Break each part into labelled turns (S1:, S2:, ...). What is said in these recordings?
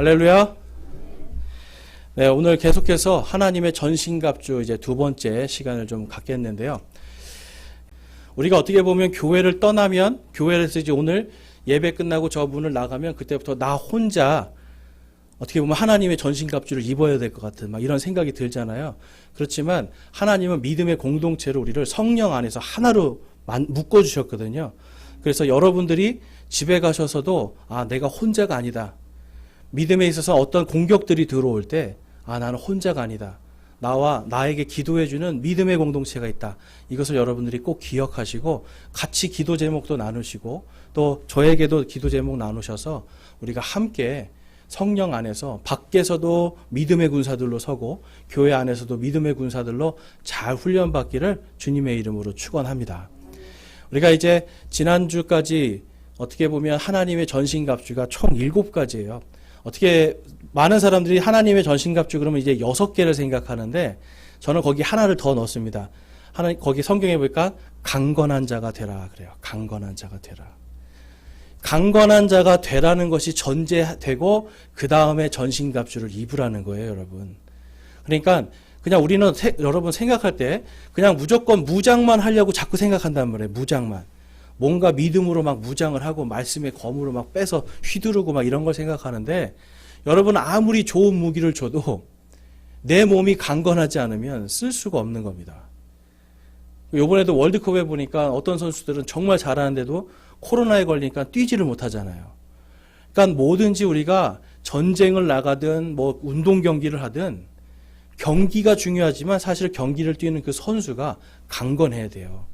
S1: 할렐루야. 네, 오늘 계속해서 하나님의 전신갑주 이제 두 번째 시간을 좀 갖겠는데요. 우리가 어떻게 보면 교회를 떠나면, 교회에서 이제 오늘 예배 끝나고 저 문을 나가면 그때부터 나 혼자 어떻게 보면 하나님의 전신갑주를 입어야 될 것 같은 막 이런 생각이 들잖아요. 그렇지만 하나님은 믿음의 공동체로 우리를 성령 안에서 하나로 묶어주셨거든요. 그래서 여러분들이 집에 가셔서도 내가 혼자가 아니다. 믿음에 있어서 어떤 공격들이 들어올 때 나는 혼자가 아니다. 나에게 기도해주는 믿음의 공동체가 있다. 이것을 여러분들이 꼭 기억하시고 같이 기도 제목도 나누시고 또 저에게도 기도 제목 나누셔서 우리가 함께 성령 안에서 밖에서도 믿음의 군사들로 서고 교회 안에서도 믿음의 군사들로 잘 훈련받기를 주님의 이름으로 축원합니다. 우리가 이제 지난주까지 어떻게 보면 하나님의 전신갑주가 총 7가지예요. 어떻게 많은 사람들이 하나님의 전신갑주 그러면 이제 6개를 생각하는데 저는 거기 하나를 더 넣습니다. 거기 성경에 보니까 강건한 자가 되라 그래요. 강건한 자가 되라. 강건한 자가 되라는 것이 전제되고 그 다음에 전신갑주를 입으라는 거예요, 여러분. 그러니까 그냥 우리는 여러분 생각할 때 그냥 무조건 무장만 하려고 자꾸 생각한단 말이에요. 무장만. 뭔가 믿음으로 막 무장을 하고 말씀의 검으로 막 빼서 휘두르고 막 이런 걸 생각하는데 여러분 아무리 좋은 무기를 줘도 내 몸이 강건하지 않으면 쓸 수가 없는 겁니다. 이번에도 월드컵에 보니까 어떤 선수들은 정말 잘하는데도 코로나에 걸리니까 뛰지를 못하잖아요. 그러니까 뭐든지 우리가 전쟁을 나가든 뭐 운동 경기를 하든 경기가 중요하지만 사실 경기를 뛰는 그 선수가 강건해야 돼요.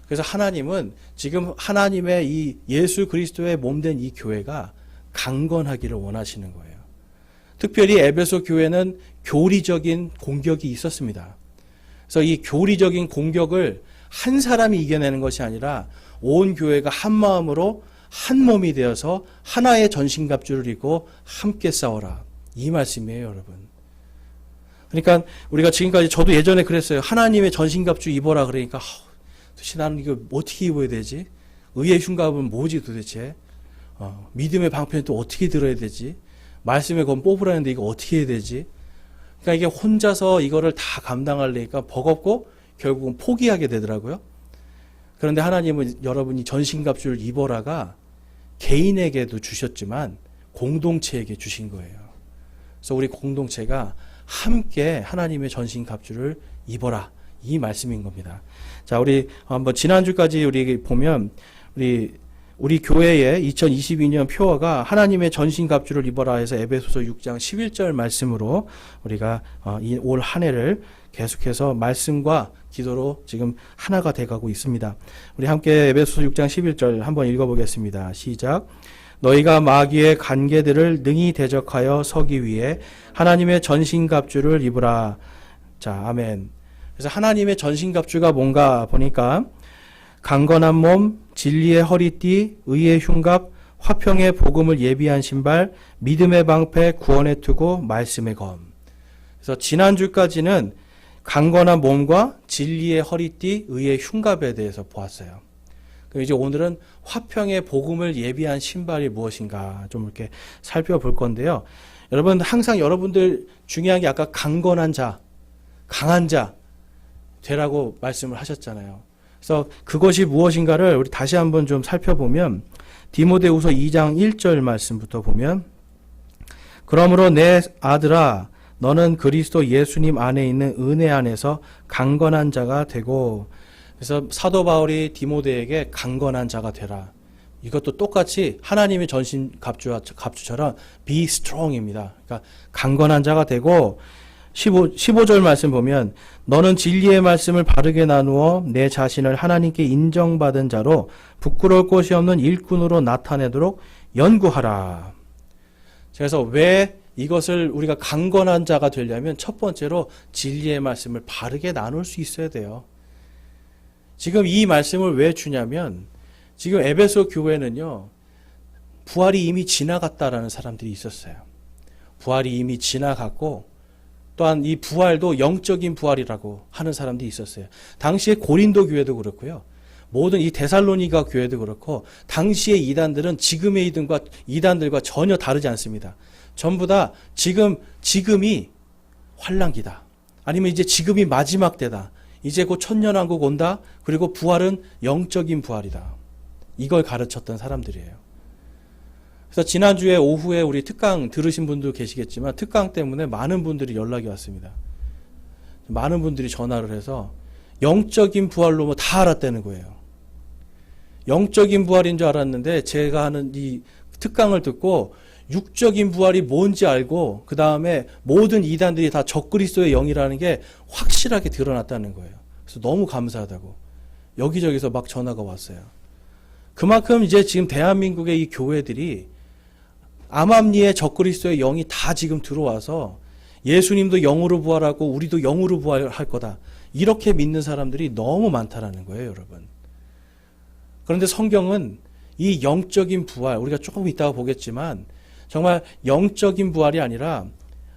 S1: 그래서 하나님은 지금 하나님의 이 예수 그리스도의 몸된 이 교회가 강건하기를 원하시는 거예요. 특별히 에베소 교회는 교리적인 공격이 있었습니다. 그래서 이 교리적인 공격을 한 사람이 이겨내는 것이 아니라 온 교회가 한 마음으로 한 몸이 되어서 하나의 전신갑주를 입고 함께 싸워라. 이 말씀이에요, 여러분. 그러니까 우리가 지금까지 저도 예전에 그랬어요. 하나님의 전신갑주 입어라 그러니까 도대체 나는 이거 어떻게 입어야 되지? 의의 흉갑은 뭐지 도대체? 믿음의 방편은 또 어떻게 들어야 되지? 말씀의 검 뽑으라는데 이거 어떻게 해야 되지? 그러니까 이게 혼자서 이거를 다 감당하려니까 버겁고 결국은 포기하게 되더라고요. 그런데 하나님은 여러분이 전신갑주를 입어라가 개인에게도 주셨지만 공동체에게 주신 거예요. 그래서 우리 공동체가 함께 하나님의 전신갑주를 입어라. 이 말씀인 겁니다. 자, 우리 한번 지난주까지 우리 보면 우리 교회의 2022년 표어가 하나님의 전신갑주를 입어라 해서 에베소서 6장 11절 말씀으로 우리가 올 한 해를 계속해서 말씀과 기도로 지금 하나가 돼가고 있습니다. 우리 함께 에베소서 6장 11절 한번 읽어보겠습니다. 시작. 너희가 마귀의 간계들을 능히 대적하여 서기 위해 하나님의 전신갑주를 입으라. 자, 아멘. 그래서 하나님의 전신갑주가 뭔가 보니까 강건한 몸, 진리의 허리띠, 의의 흉갑, 화평의 복음을 예비한 신발, 믿음의 방패, 구원의 투구, 말씀의 검. 그래서 지난주까지는 강건한 몸과 진리의 허리띠, 의의 흉갑에 대해서 보았어요. 그럼 이제 오늘은 화평의 복음을 예비한 신발이 무엇인가 좀 이렇게 살펴볼 건데요. 여러분 항상 여러분들 중요한 게 아까 강건한 자, 강한 자 되라고 말씀을 하셨잖아요. 그래서 그것이 무엇인가를 우리 다시 한번 좀 살펴보면 디모데후서 2장 1절 말씀부터 보면 그러므로 내 아들아 너는 그리스도 예수님 안에 있는 은혜 안에서 강건한 자가 되고 그래서 사도 바울이 디모데에게 강건한 자가 되라. 이것도 똑같이 하나님의 전신 갑주처럼 be strong입니다. 그러니까 강건한 자가 되고 15절 말씀 보면 너는 진리의 말씀을 바르게 나누어 내 자신을 하나님께 인정받은 자로 부끄러울 것이 없는 일꾼으로 나타내도록 연구하라. 그래서 왜 이것을 우리가 강건한 자가 되려면 첫 번째로 진리의 말씀을 바르게 나눌 수 있어야 돼요. 지금 이 말씀을 왜 주냐면 지금 에베소 교회는요. 부활이 이미 지나갔다라는 사람들이 있었어요. 부활이 이미 지나갔고 또한 이 부활도 영적인 부활이라고 하는 사람들이 있었어요. 당시에 고린도 교회도 그렇고요. 모든 이 데살로니가 교회도 그렇고 당시의 이단들은 지금의 이단들과 전혀 다르지 않습니다. 전부 다 지금이 환란기다. 아니면 이제 지금이 마지막 때다. 이제 곧 천년왕국 온다. 그리고 부활은 영적인 부활이다. 이걸 가르쳤던 사람들이에요. 그래서 지난주에 오후에 우리 특강 들으신 분도 계시겠지만 특강 때문에 많은 분들이 연락이 왔습니다. 많은 분들이 전화를 해서 영적인 부활로 뭐 다 알았다는 거예요. 영적인 부활인 줄 알았는데 제가 하는 이 특강을 듣고 육적인 부활이 뭔지 알고 그 다음에 모든 이단들이 다 적그리스도의 영이라는 게 확실하게 드러났다는 거예요. 그래서 너무 감사하다고 여기저기서 막 전화가 왔어요. 그만큼 이제 지금 대한민국의 이 교회들이 암암리에 적그리스도의 영이 다 지금 들어와서 예수님도 영으로 부활하고 우리도 영으로 부활할 거다. 이렇게 믿는 사람들이 너무 많다라는 거예요, 여러분. 그런데 성경은 이 영적인 부활, 우리가 조금 이따가 보겠지만 정말 영적인 부활이 아니라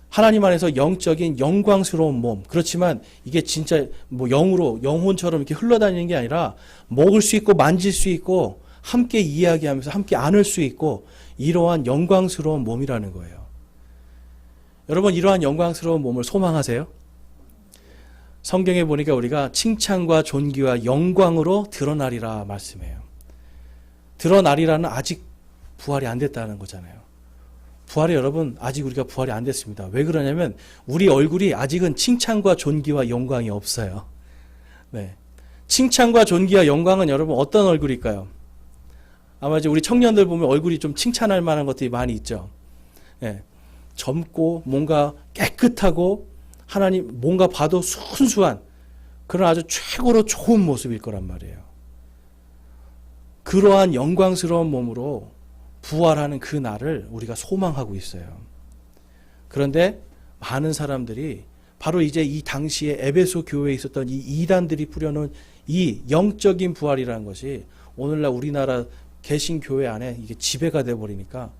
S1: 하나님 안에서 영적인 영광스러운 몸. 그렇지만 이게 진짜 뭐 영으로 영혼처럼 이렇게 흘러다니는 게 아니라 먹을 수 있고 만질 수 있고 함께 이야기하면서 함께 안을 수 있고 이러한 영광스러운 몸이라는 거예요. 여러분 이러한 영광스러운 몸을 소망하세요? 성경에 보니까 우리가 칭찬과 존귀와 영광으로 드러나리라 말씀해요. 드러나리라는 아직 부활이 안 됐다는 거잖아요. 부활이 여러분 아직 우리가 부활이 안 됐습니다. 왜 그러냐면 우리 얼굴이 아직은 칭찬과 존귀와 영광이 없어요. 네. 칭찬과 존귀와 영광은 여러분 어떤 얼굴일까요? 아마 이제 우리 청년들 보면 얼굴이 좀 칭찬할 만한 것들이 많이 있죠. 네. 젊고 뭔가 깨끗하고 하나님 뭔가 봐도 순수한 그런 아주 최고로 좋은 모습일 거란 말이에요. 그러한 영광스러운 몸으로 부활하는 그 날을 우리가 소망하고 있어요. 그런데 많은 사람들이 바로 이제 이 당시에 에베소 교회에 있었던 이 이단들이 뿌려놓은 이 영적인 부활이라는 것이 오늘날 우리나라 개신 교회 안에 이게 지배가 돼버리니까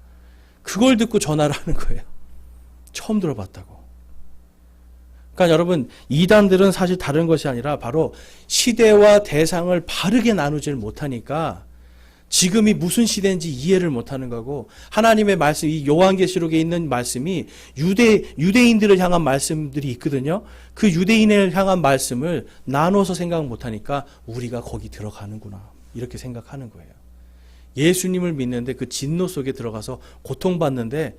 S1: 그걸 듣고 전화를 하는 거예요. 처음 들어봤다고. 그러니까 여러분 이단들은 사실 다른 것이 아니라 바로 시대와 대상을 바르게 나누지를 못하니까 지금이 무슨 시대인지 이해를 못하는 거고 하나님의 말씀, 이 요한계시록에 있는 말씀이 유대인들을 향한 말씀들이 있거든요. 그 유대인을 향한 말씀을 나눠서 생각 못하니까 우리가 거기 들어가는구나 이렇게 생각하는 거예요. 예수님을 믿는데 그 진노 속에 들어가서 고통받는데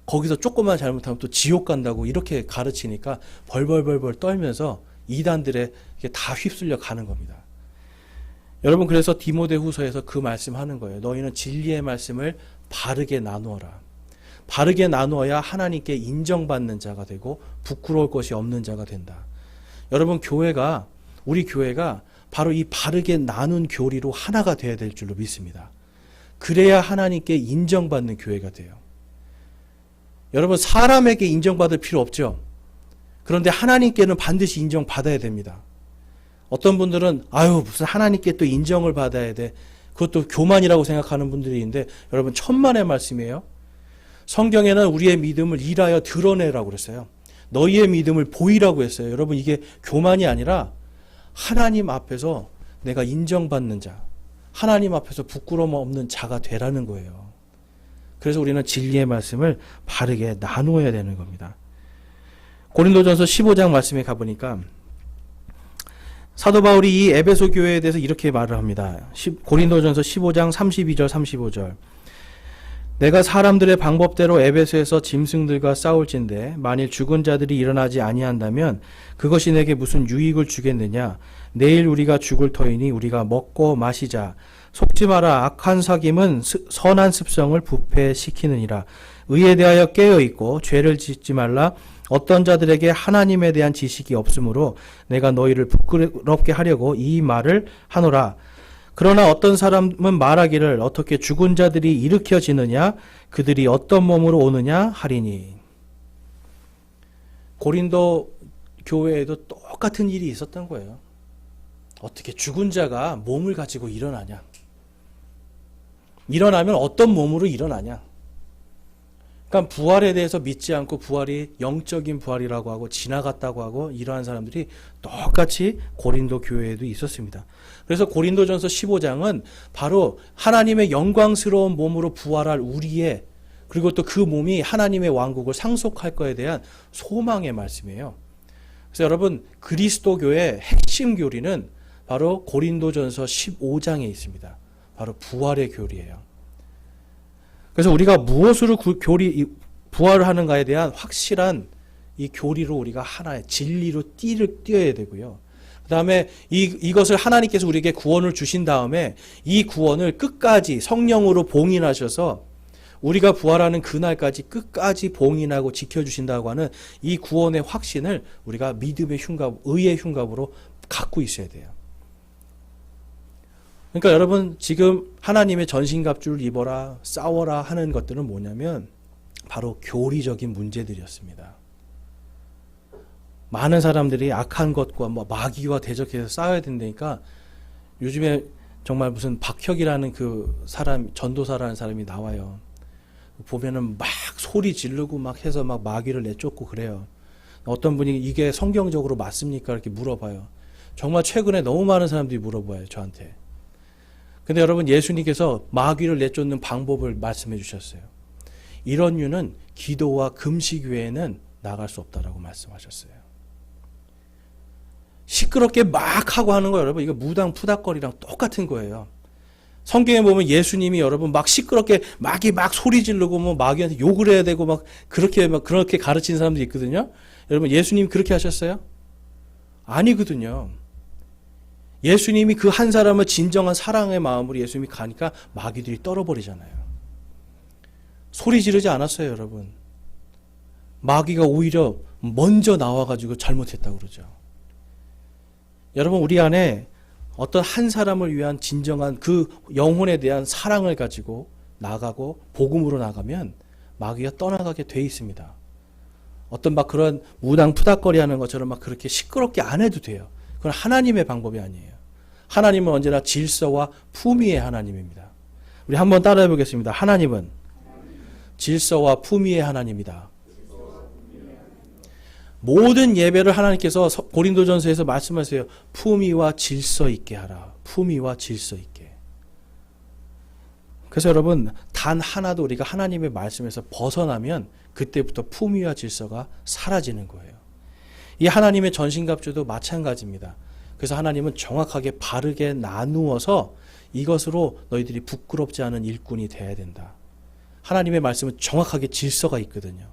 S1: 거기서 조금만 잘못하면 또 지옥 간다고 이렇게 가르치니까 벌벌벌벌 떨면서 이단들에 다 휩쓸려 가는 겁니다. 여러분 그래서 디모데후서에서 그 말씀하는 거예요. 너희는 진리의 말씀을 바르게 나누어라. 바르게 나누어야 하나님께 인정받는 자가 되고 부끄러울 것이 없는 자가 된다. 여러분 우리 교회가 바로 이 바르게 나눈 교리로 하나가 되어야 될 줄로 믿습니다. 그래야 하나님께 인정받는 교회가 돼요. 여러분 사람에게 인정받을 필요 없죠. 그런데 하나님께는 반드시 인정받아야 됩니다. 어떤 분들은 무슨 하나님께 또 인정을 받아야 돼. 그것도 교만이라고 생각하는 분들이 있는데 여러분 천만의 말씀이에요. 성경에는 우리의 믿음을 일하여 드러내라고 그랬어요. 너희의 믿음을 보이라고 했어요. 여러분 이게 교만이 아니라 하나님 앞에서 내가 인정받는 자, 하나님 앞에서 부끄러움 없는 자가 되라는 거예요. 그래서 우리는 진리의 말씀을 바르게 나누어야 되는 겁니다. 고린도전서 15장 말씀에 가보니까 사도 바울이 이 에베소 교회에 대해서 이렇게 말을 합니다. 고린도전서 15장 32절 35절 내가 사람들의 방법대로 에베소에서 짐승들과 싸울진대 만일 죽은 자들이 일어나지 아니한다면 그것이 내게 무슨 유익을 주겠느냐. 내일 우리가 죽을 터이니 우리가 먹고 마시자. 속지 마라. 악한 사귐은 선한 습성을 부패시키느니라. 의에 대하여 깨어있고 죄를 짓지 말라. 어떤 자들에게 하나님에 대한 지식이 없으므로 내가 너희를 부끄럽게 하려고 이 말을 하노라. 그러나 어떤 사람은 말하기를 어떻게 죽은 자들이 일으켜지느냐 그들이 어떤 몸으로 오느냐 하리니. 고린도 교회에도 똑같은 일이 있었던 거예요. 어떻게 죽은 자가 몸을 가지고 일어나냐. 일어나면 어떤 몸으로 일어나냐. 그러니까 부활에 대해서 믿지 않고 부활이 영적인 부활이라고 하고 지나갔다고 하고 이러한 사람들이 똑같이 고린도 교회에도 있었습니다. 그래서 고린도전서 15장은 바로 하나님의 영광스러운 몸으로 부활할 우리의, 그리고 또 그 몸이 하나님의 왕국을 상속할 것에 대한 소망의 말씀이에요. 그래서 여러분, 그리스도교의 핵심 교리는 바로 고린도전서 15장에 있습니다. 바로 부활의 교리예요. 그래서 우리가 무엇으로 부활을 하는가에 대한 확실한 이 교리로 우리가 하나의 진리로 뛰어야 되고요. 그 다음에 이것을 하나님께서 우리에게 구원을 주신 다음에 이 구원을 끝까지 성령으로 봉인하셔서 우리가 부활하는 그날까지 끝까지 봉인하고 지켜주신다고 하는 이 구원의 확신을 우리가 믿음의 흉갑, 의의 흉갑으로 갖고 있어야 돼요. 그러니까 여러분, 지금 하나님의 전신갑주를 입어라, 싸워라 하는 것들은 뭐냐면 바로 교리적인 문제들이었습니다. 많은 사람들이 악한 것과 마귀와 대적해서 싸워야 된다니까 요즘에 정말 무슨 박혁이라는 그 사람, 전도사라는 사람이 나와요. 보면은 막 소리 지르고 막 해서 막 마귀를 내쫓고 그래요. 어떤 분이 이게 성경적으로 맞습니까? 이렇게 물어봐요. 정말 최근에 너무 많은 사람들이 물어봐요, 저한테. 근데 여러분, 예수님께서 마귀를 내쫓는 방법을 말씀해 주셨어요. 이런 유는 기도와 금식 외에는 나갈 수 없다라고 말씀하셨어요. 시끄럽게 막 하고 하는 거 여러분, 이거 무당 푸닥거리랑 똑같은 거예요. 성경에 보면 예수님이 여러분 막 시끄럽게 마귀 막 소리 지르고 뭐 마귀한테 욕을 해야 되고 막 그렇게 가르치는 사람들이 있거든요. 여러분, 예수님 그렇게 하셨어요? 아니거든요. 예수님이 그 한 사람을 진정한 사랑의 마음으로 예수님이 가니까 마귀들이 떨어버리잖아요. 소리 지르지 않았어요, 여러분. 마귀가 오히려 먼저 나와가지고 잘못했다고 그러죠. 여러분, 우리 안에 어떤 한 사람을 위한 진정한 그 영혼에 대한 사랑을 가지고 나가고 복음으로 나가면 마귀가 떠나가게 돼 있습니다. 어떤 막 그런 무당 푸닥거리 하는 것처럼 막 그렇게 시끄럽게 안 해도 돼요. 그건 하나님의 방법이 아니에요. 하나님은 언제나 질서와 품위의 하나님입니다. 우리 한번 따라해 보겠습니다. 하나님은 질서와 품위의 하나님이다. 모든 예배를 하나님께서 고린도전서에서 말씀하세요. 품위와 질서 있게 하라. 품위와 질서 있게. 그래서 여러분, 단 하나도 우리가 하나님의 말씀에서 벗어나면 그때부터 품위와 질서가 사라지는 거예요. 이 하나님의 전신갑주도 마찬가지입니다. 그래서 하나님은 정확하게 바르게 나누어서 이것으로 너희들이 부끄럽지 않은 일꾼이 돼야 된다. 하나님의 말씀은 정확하게 질서가 있거든요.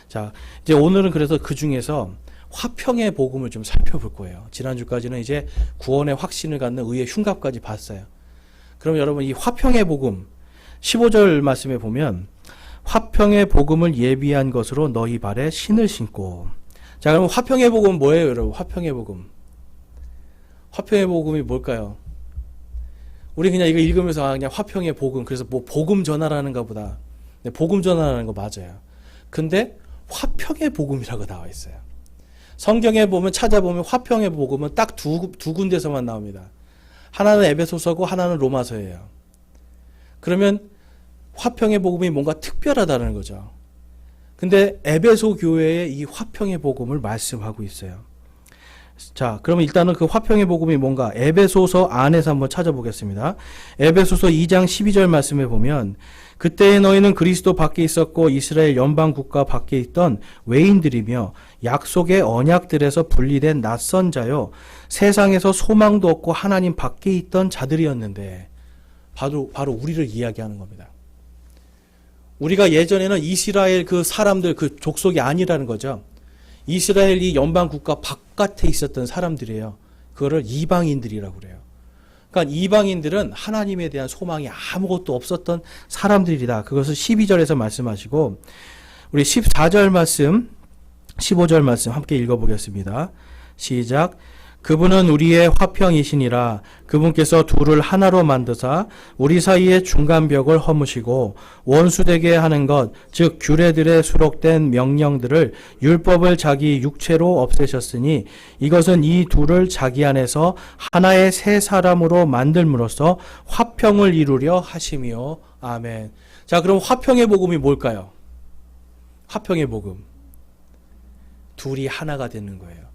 S1: 자, 이제 오늘은 그래서 그 중에서 화평의 복음을 좀 살펴볼 거예요. 지난주까지는 이제 구원의 확신을 갖는 의의 흉갑까지 봤어요. 그럼 여러분, 이 화평의 복음 15절 말씀에 보면 화평의 복음을 예비한 것으로 너희 발에 신을 신고. 자, 그럼 화평의 복음은 뭐예요, 여러분? 화평의 복음. 화평의 복음이 뭘까요? 우리 그냥 이거 읽으면서 그냥 화평의 복음, 그래서 뭐 복음 전하라는가 보다. 네, 복음 전하라는 거 맞아요. 근데 화평의 복음이라고 나와 있어요. 성경에 보면 찾아보면 화평의 복음은 딱 두 군데서만 나옵니다. 하나는 에베소서고 하나는 로마서예요. 그러면 화평의 복음이 뭔가 특별하다는 거죠. 근데 에베소 교회의 이 화평의 복음을 말씀하고 있어요. 자, 그러면 일단은 그 화평의 복음이 뭔가 에베소서 안에서 한번 찾아보겠습니다. 에베소서 2장 12절 말씀에 보면 그때에 너희는 그리스도 밖에 있었고 이스라엘 연방 국가 밖에 있던 외인들이며 약속의 언약들에서 분리된 낯선 자요 세상에서 소망도 없고 하나님 밖에 있던 자들이었는데 바로 우리를 이야기하는 겁니다. 우리가 예전에는 이스라엘 그 사람들 그 족속이 아니라는 거죠. 이스라엘 이 연방 국가 바깥에 있었던 사람들이에요. 그거를 이방인들이라고 그래요. 그러니까 이방인들은 하나님에 대한 소망이 아무것도 없었던 사람들이다. 그것을 12절에서 말씀하시고 우리 14절 말씀, 15절 말씀 함께 읽어보겠습니다. 시작. 그분은 우리의 화평이시니라. 그분께서 둘을 하나로 만드사 우리 사이의 중간벽을 허무시고 원수되게 하는 것, 즉 규례들에 수록된 명령들을 율법을 자기 육체로 없애셨으니 이것은 이 둘을 자기 안에서 하나의 새 사람으로 만들므로써 화평을 이루려 하심이요. 아멘. 자, 그럼 화평의 복음이 뭘까요? 화평의 복음. 둘이 하나가 되는 거예요.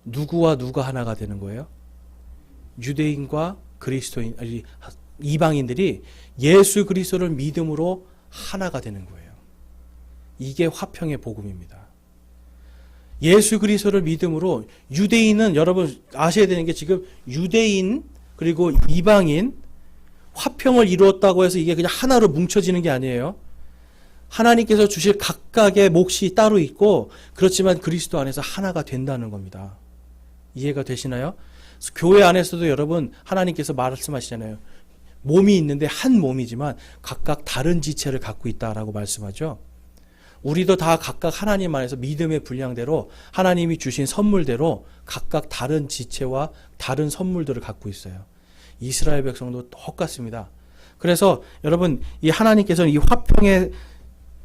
S1: 누구와 누가 하나가 되는 거예요? 유대인과 그리스도인, 아니, 이방인들이 예수 그리스도를 믿음으로 하나가 되는 거예요. 이게 화평의 복음입니다. 예수 그리스도를 믿음으로 유대인은 여러분 아셔야 되는 게 지금 유대인 그리고 이방인 화평을 이루었다고 해서 이게 그냥 하나로 뭉쳐지는 게 아니에요. 하나님께서 주실 각각의 몫이 따로 있고 그렇지만 그리스도 안에서 하나가 된다는 겁니다. 이해가 되시나요? 교회 안에서도 여러분 하나님께서 말씀하시잖아요. 몸이 있는데 한 몸이지만 각각 다른 지체를 갖고 있다라고 말씀하죠. 우리도 다 각각 하나님 안에서 믿음의 분량대로 하나님이 주신 선물대로 각각 다른 지체와 다른 선물들을 갖고 있어요. 이스라엘 백성도 똑같습니다. 그래서 여러분 이 하나님께서는 이 화평의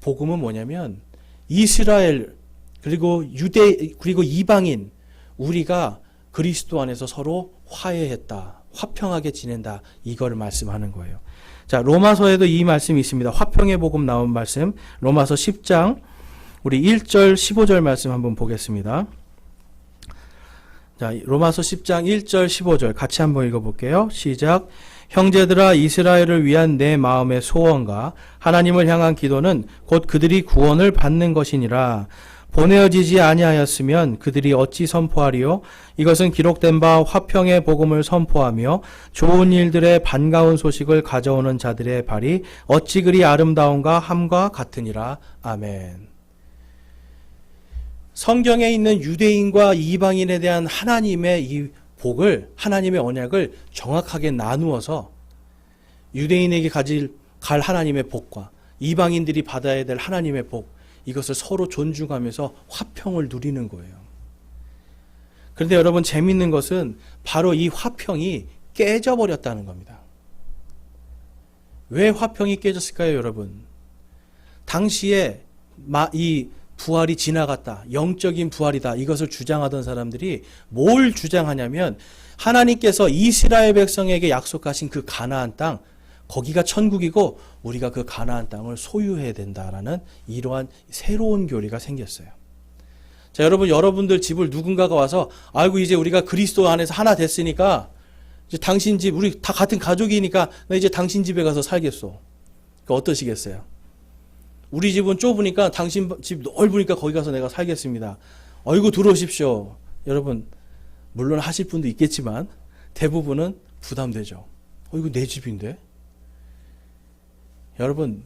S1: 복음은 뭐냐면 이스라엘 그리고 유대 그리고 이방인 우리가 그리스도 안에서 서로 화해했다. 화평하게 지낸다. 이걸 말씀하는 거예요. 자, 로마서에도 이 말씀이 있습니다. 화평의 복음 나온 말씀. 로마서 10장 우리 1절 15절 말씀 한번 보겠습니다. 자, 로마서 10장 1절 15절 같이 한번 읽어볼게요. 시작. 형제들아 이스라엘을 위한 내 마음의 소원과 하나님을 향한 기도는 곧 그들이 구원을 받는 것이니라. 보내어지지 아니하였으면 그들이 어찌 선포하리요? 이것은 기록된 바 화평의 복음을 선포하며 좋은 일들의 반가운 소식을 가져오는 자들의 발이 어찌 그리 아름다운가 함과 같으니라. 아멘. 성경에 있는 유대인과 이방인에 대한 하나님의 이 복을, 하나님의 언약을 정확하게 나누어서 유대인에게 갈 하나님의 복과 이방인들이 받아야 될 하나님의 복, 이것을 서로 존중하면서 화평을 누리는 거예요. 그런데 여러분 재밌는 것은 바로 이 화평이 깨져버렸다는 겁니다. 왜 화평이 깨졌을까요, 여러분? 당시에 이 부활이 지나갔다. 영적인 부활이다. 이것을 주장하던 사람들이 뭘 주장하냐면 하나님께서 이스라엘 백성에게 약속하신 그 가나안 땅, 거기가 천국이고 우리가 그 가나안 땅을 소유해야 된다라는 이러한 새로운 교리가 생겼어요. 자, 여러분들 집을 누군가가 와서 아이고 이제 우리가 그리스도 안에서 하나 됐으니까 이제 당신 집 우리 다 같은 가족이니까 나 이제 당신 집에 가서 살겠소. 그러니까 어떠시겠어요? 우리 집은 좁으니까 당신 집 넓으니까 거기 가서 내가 살겠습니다. 어이구 들어오십시오. 여러분 물론 하실 분도 있겠지만 대부분은 부담되죠. 이거 내 집인데? 여러분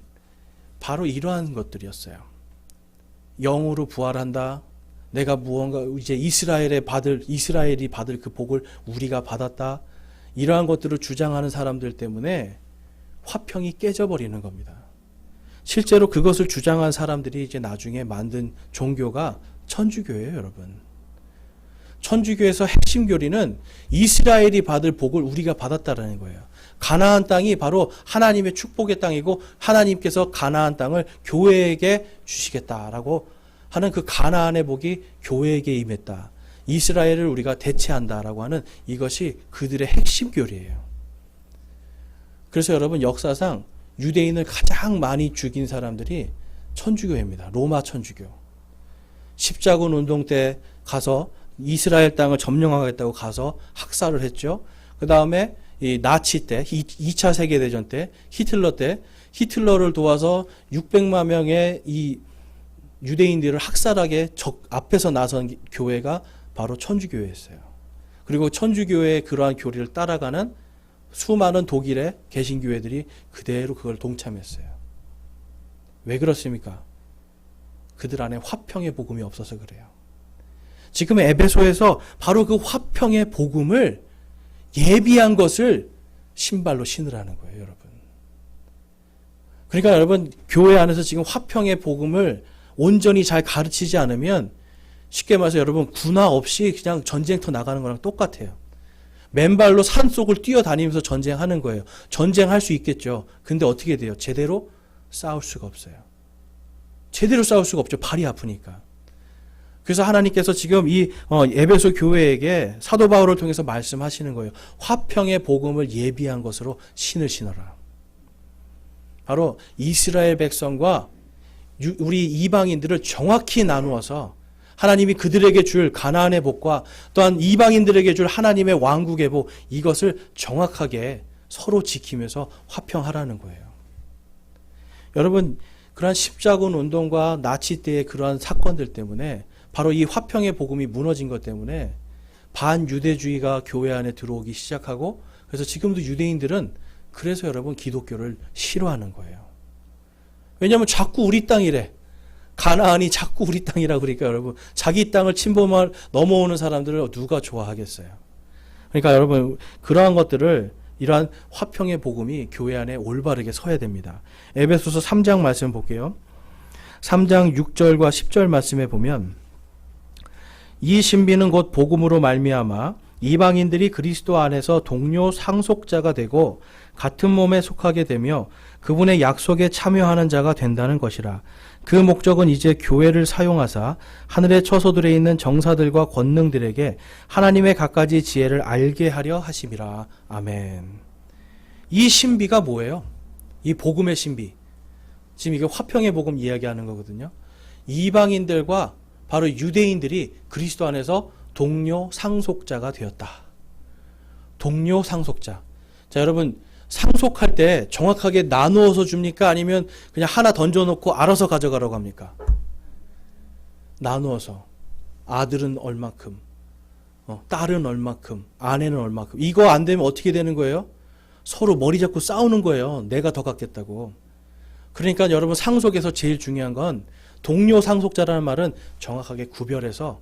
S1: 바로 이러한 것들이었어요. 영으로 부활한다. 내가 무언가 이제 이스라엘이 받을 그 복을 우리가 받았다. 이러한 것들을 주장하는 사람들 때문에 화평이 깨져버리는 겁니다. 실제로 그것을 주장한 사람들이 이제 나중에 만든 종교가 천주교예요, 여러분. 천주교에서 핵심 교리는 이스라엘이 받을 복을 우리가 받았다라는 거예요. 가나안 땅이 바로 하나님의 축복의 땅이고 하나님께서 가나안 땅을 교회에게 주시겠다라고 하는 그 가나안의 복이 교회에게 임했다. 이스라엘을 우리가 대체한다라고 하는 이것이 그들의 핵심 교리예요. 그래서 여러분 역사상 유대인을 가장 많이 죽인 사람들이 천주교입니다. 로마 천주교. 십자군 운동 때 가서 이스라엘 땅을 점령하겠다고 가서 학살을 했죠. 그 다음에 이 나치 때, 2차 세계대전 때, 히틀러를 도와서 600만 명의 이 유대인들을 학살하게 앞에서 나선 교회가 바로 천주교회였어요. 그리고 천주교회의 그러한 교리를 따라가는 수많은 독일의 개신교회들이 그대로 그걸 동참했어요. 왜 그렇습니까? 그들 안에 화평의 복음이 없어서 그래요. 지금 에베소에서 바로 그 화평의 복음을 예비한 것을 신발로 신으라는 거예요, 여러분. 그러니까 여러분 교회 안에서 지금 화평의 복음을 온전히 잘 가르치지 않으면 쉽게 말해서 여러분 군화 없이 그냥 전쟁터 나가는 거랑 똑같아요. 맨발로 산속을 뛰어다니면서 전쟁하는 거예요. 전쟁할 수 있겠죠. 근데 어떻게 돼요? 제대로 싸울 수가 없어요. 제대로 싸울 수가 없죠. 발이 아프니까. 그래서 하나님께서 지금 이 에베소 교회에게 사도 바울을 통해서 말씀하시는 거예요. 화평의 복음을 예비한 것으로 신을 신어라. 바로 이스라엘 백성과 우리 이방인들을 정확히 나누어서 하나님이 그들에게 줄 가나안의 복과 또한 이방인들에게 줄 하나님의 왕국의 복, 이것을 정확하게 서로 지키면서 화평하라는 거예요. 여러분, 그러한 십자군 운동과 나치 때의 그러한 사건들 때문에 바로 이 화평의 복음이 무너진 것 때문에 반유대주의가 교회 안에 들어오기 시작하고, 그래서 지금도 유대인들은 그래서 여러분 기독교를 싫어하는 거예요. 왜냐하면 자꾸 우리 땅이래. 가나안이 자꾸 우리 땅이라 그러니까 여러분, 자기 땅을 침범할 넘어오는 사람들을 누가 좋아하겠어요. 그러니까 여러분, 그러한 것들을, 이러한 화평의 복음이 교회 안에 올바르게 서야 됩니다. 에베소서 3장 말씀 볼게요. 3장 6절과 10절 말씀에 보면, 이 신비는 곧 복음으로 말미암아 이방인들이 그리스도 안에서 동료 상속자가 되고 같은 몸에 속하게 되며 그분의 약속에 참여하는 자가 된다는 것이라. 그 목적은 이제 교회를 사용하사 하늘의 처소들에 있는 정사들과 권능들에게 하나님의 갖가지 지혜를 알게 하려 하심이라. 아멘. 이 신비가 뭐예요? 이 복음의 신비. 지금 이게 화평의 복음 이야기하는 거거든요. 이방인들과 바로 유대인들이 그리스도 안에서 동료 상속자가 되었다. 동료 상속자. 자, 여러분, 상속할 때 정확하게 나누어서 줍니까? 아니면 그냥 하나 던져놓고 알아서 가져가라고 합니까? 나누어서. 아들은 얼마큼, 딸은 얼마큼, 아내는 얼마큼. 이거 안 되면 어떻게 되는 거예요? 서로 머리 잡고 싸우는 거예요. 내가 더 갖겠다고. 그러니까 여러분, 상속에서 제일 중요한 건 동료 상속자라는 말은 정확하게 구별해서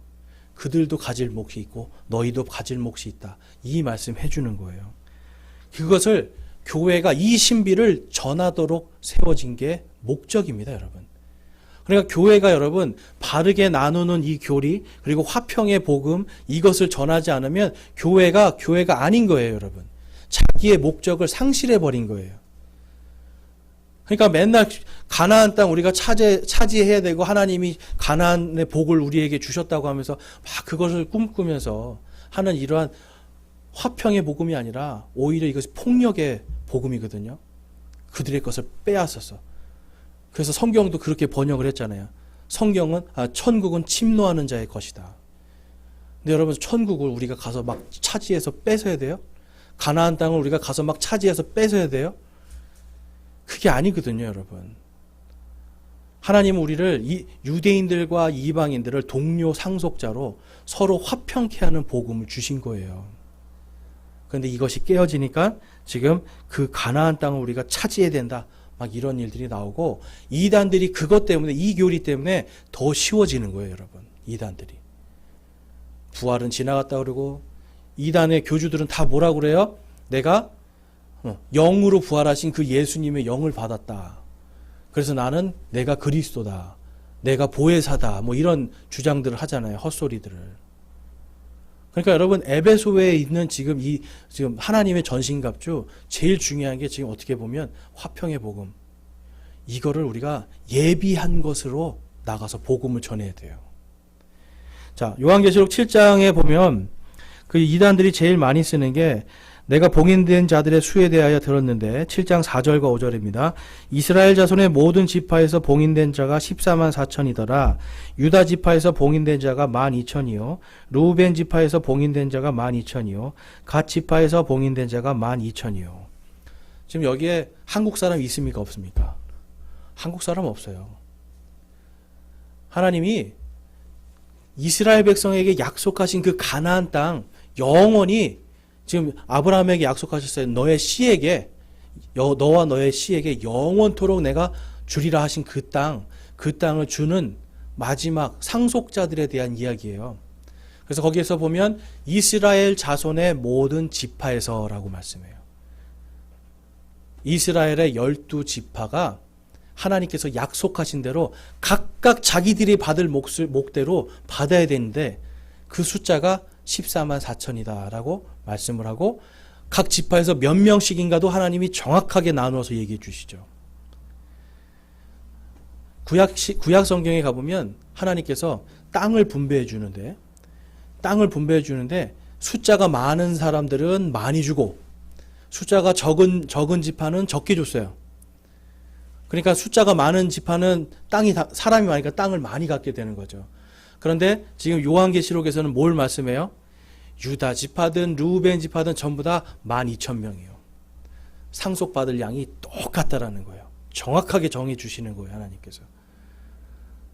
S1: 그들도 가질 몫이 있고 너희도 가질 몫이 있다. 이 말씀 해주는 거예요. 그것을 교회가 이 신비를 전하도록 세워진 게 목적입니다, 여러분. 그러니까 교회가 여러분 바르게 나누는 이 교리, 그리고 화평의 복음, 이것을 전하지 않으면 교회가 아닌 거예요, 여러분. 자기의 목적을 상실해 버린 거예요. 그러니까 맨날 가나안 땅 우리가 차지해야 되고 하나님이 가나안의 복을 우리에게 주셨다고 하면서 막 그것을 꿈꾸면서 하는 이러한 화평의 복음이 아니라 오히려 이것이 폭력의 복음이거든요. 그들의 것을 빼앗았어. 그래서 성경도 그렇게 번역을 했잖아요. 성경은 천국은 침노하는 자의 것이다. 근데 여러분, 천국을 우리가 가서 막 차지해서 뺏어야 돼요? 가나안 땅을 우리가 가서 막 차지해서 뺏어야 돼요? 그게 아니거든요, 여러분. 하나님은 우리를 유대인들과 이방인들을 동료 상속자로 서로 화평케 하는 복음을 주신 거예요. 그런데 이것이 깨어지니까 지금 그 가나안 땅을 우리가 차지해야 된다. 막 이런 일들이 나오고, 이단들이 그것 때문에, 이 교리 때문에 더 쉬워지는 거예요, 여러분. 이단들이. 부활은 지나갔다 그러고, 이단의 교주들은 다 뭐라고 그래요? 내가 영으로 부활하신 그 예수님의 영을 받았다. 그래서 나는 내가 그리스도다. 내가 보혜사다. 뭐 이런 주장들을 하잖아요. 헛소리들을. 그러니까 여러분, 에베소에 있는 지금 하나님의 전신갑주, 제일 중요한 게 지금 어떻게 보면 화평의 복음. 이거를 우리가 예비한 것으로 나가서 복음을 전해야 돼요. 자, 요한계시록 7장에 보면 그 이단들이 제일 많이 쓰는 게, 내가 봉인된 자들의 수에 대하여 들었는데, 7장 4절과 5절입니다. 이스라엘 자손의 모든 지파에서 봉인된 자가 14만 4천이더라. 유다 지파에서 봉인된 자가 12,000이요. 루벤 지파에서 봉인된 자가 12,000이요. 갓 지파에서 봉인된 자가 12,000이요. 지금 여기에 한국 사람 있습니까? 없습니까? 한국 사람 없어요. 하나님이 이스라엘 백성에게 약속하신 그 가나안 땅, 영원히 지금 아브라함에게 약속하셨어요. 너의 씨에게, 너와 너의 씨에게 영원토록 내가 주리라 하신 그 땅을 주는 마지막 상속자들에 대한 이야기예요. 그래서 거기에서 보면 이스라엘 자손의 모든 지파에서라고 말씀해요. 이스라엘의 12지파가 하나님께서 약속하신 대로 각각 자기들이 받을 몫대로 받아야 되는데, 그 숫자가 14만 4천이다라고 말씀을 하고, 각 지파에서 몇 명씩인가도 하나님이 정확하게 나누어서 얘기해 주시죠. 구약 성경에 가보면 하나님께서 땅을 분배해 주는데, 숫자가 많은 사람들은 많이 주고 숫자가 적은 지파는 적게 줬어요. 그러니까 숫자가 많은 지파는 사람이 많으니까 땅을 많이 갖게 되는 거죠. 그런데 지금 요한계시록에서는 뭘 말씀해요? 유다 지파든 루벤 지파든 전부 다 12,000명이에요. 상속받을 양이 똑같다라는 거예요. 정확하게 정해 주시는 거예요, 하나님께서.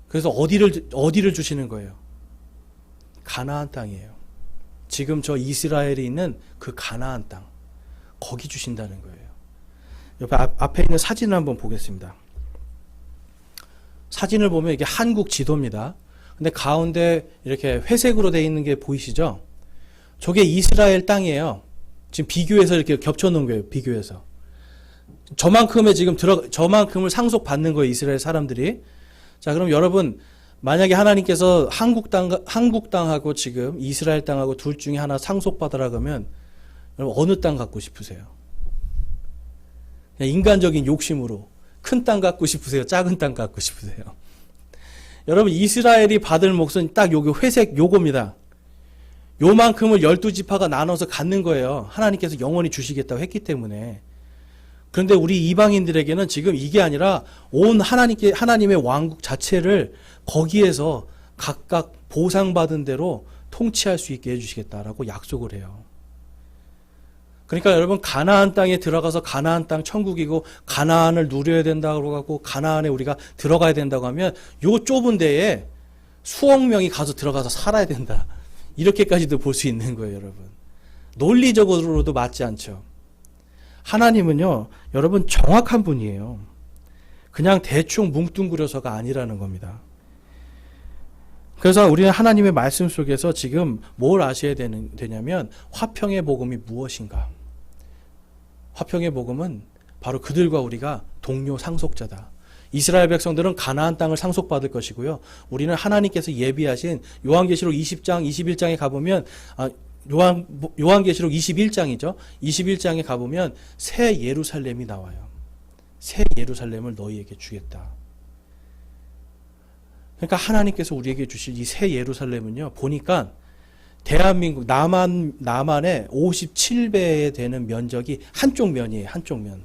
S1: 그래서 어디를 주시는 거예요? 가나안 땅이에요. 지금 저 이스라엘이 있는 그 가나안 땅, 거기 주신다는 거예요. 옆에 앞에 있는 사진을 한번 보겠습니다. 사진을 보면 이게 한국 지도입니다. 근데 가운데 이렇게 회색으로 되어 있는 게 보이시죠? 저게 이스라엘 땅이에요. 지금 비교해서 이렇게 겹쳐 놓은 거예요. 비교해서. 저만큼을 상속받는 거예요. 이스라엘 사람들이. 자, 그럼 여러분, 만약에 하나님께서 한국 땅하고 지금 이스라엘 땅하고 둘 중에 하나 상속받으라 그러면 여러분 어느 땅 갖고 싶으세요? 그냥 인간적인 욕심으로 큰 땅 갖고 싶으세요? 작은 땅 갖고 싶으세요? 여러분 이스라엘이 받을 몫은 딱 요거 회색 요겁니다. 요만큼을 12지파가 나눠서 갖는 거예요. 하나님께서 영원히 주시겠다고 했기 때문에. 그런데 우리 이방인들에게는 지금 이게 아니라 온 하나님의 왕국 자체를 거기에서 각각 보상받은 대로 통치할 수 있게 해주시겠다라고 약속을 해요. 그러니까 여러분 가나안 땅에 들어가서 가나안 땅 천국이고 가나안을 누려야 된다고 하고 가나안에 우리가 들어가야 된다고 하면 요 좁은 데에 수억 명이 가서 들어가서 살아야 된다. 이렇게까지도 볼 수 있는 거예요, 여러분. 논리적으로도 맞지 않죠. 하나님은요, 여러분 정확한 분이에요. 그냥 대충 뭉뚱그려서가 아니라는 겁니다. 그래서 우리는 하나님의 말씀 속에서 지금 뭘 아셔야 되냐면 화평의 복음이 무엇인가. 화평의 복음은 바로 그들과 우리가 동료 상속자다. 이스라엘 백성들은 가나안 땅을 상속받을 것이고요. 우리는 하나님께서 예비하신 요한계시록 20장, 21장에 가보면 요한계시록 21장이죠. 21장에 가보면 새 예루살렘이 나와요. 새 예루살렘을 너희에게 주겠다. 그러니까 하나님께서 우리에게 주실 이 새 예루살렘은요. 보니까 대한민국 남한의 57배에 되는 면적이 한쪽 면이에요. 한쪽 면.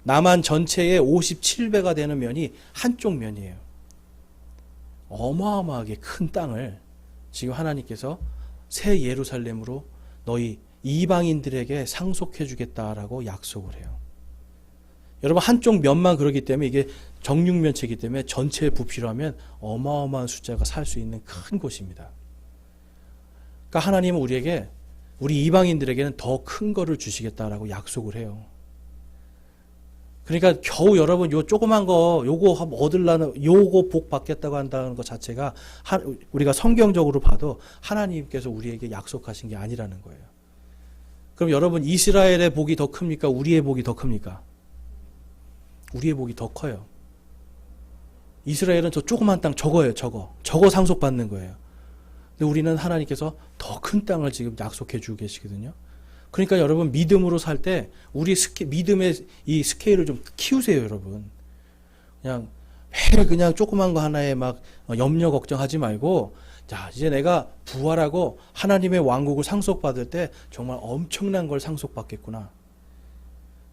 S1: 남한 전체의 57배가 되는 면이 한쪽 면이에요. 어마어마하게 큰 땅을 지금 하나님께서 새 예루살렘으로 너희 이방인들에게 상속해 주겠다라고 약속을 해요. 여러분 한쪽 면만 그러기 때문에 이게 정육면체이기 때문에 전체에 부피로 하면 어마어마한 숫자가 살 수 있는 큰 곳입니다. 그러니까 하나님은 우리 이방인들에게는 더 큰 거를 주시겠다라고 약속을 해요. 그러니까 겨우 여러분 요 조그만 거 요거 얻으려는 요거 복 받겠다고 한다는 것 자체가 우리가 성경적으로 봐도 하나님께서 우리에게 약속하신 게 아니라는 거예요. 그럼 여러분 이스라엘의 복이 더 큽니까? 우리의 복이 더 큽니까? 우리의 복이 더 커요. 이스라엘은 저 조그만 땅 저거예요. 저거 상속받는 거예요. 근데 우리는 하나님께서 더 큰 땅을 지금 약속해 주고 계시거든요. 그러니까 여러분 믿음으로 살 때 우리 믿음의 이 스케일을 좀 키우세요, 여러분. 그냥 매일 그냥 조그만 거 하나에 막 염려 걱정하지 말고 자, 이제 내가 부활하고 하나님의 왕국을 상속받을 때 정말 엄청난 걸 상속받겠구나.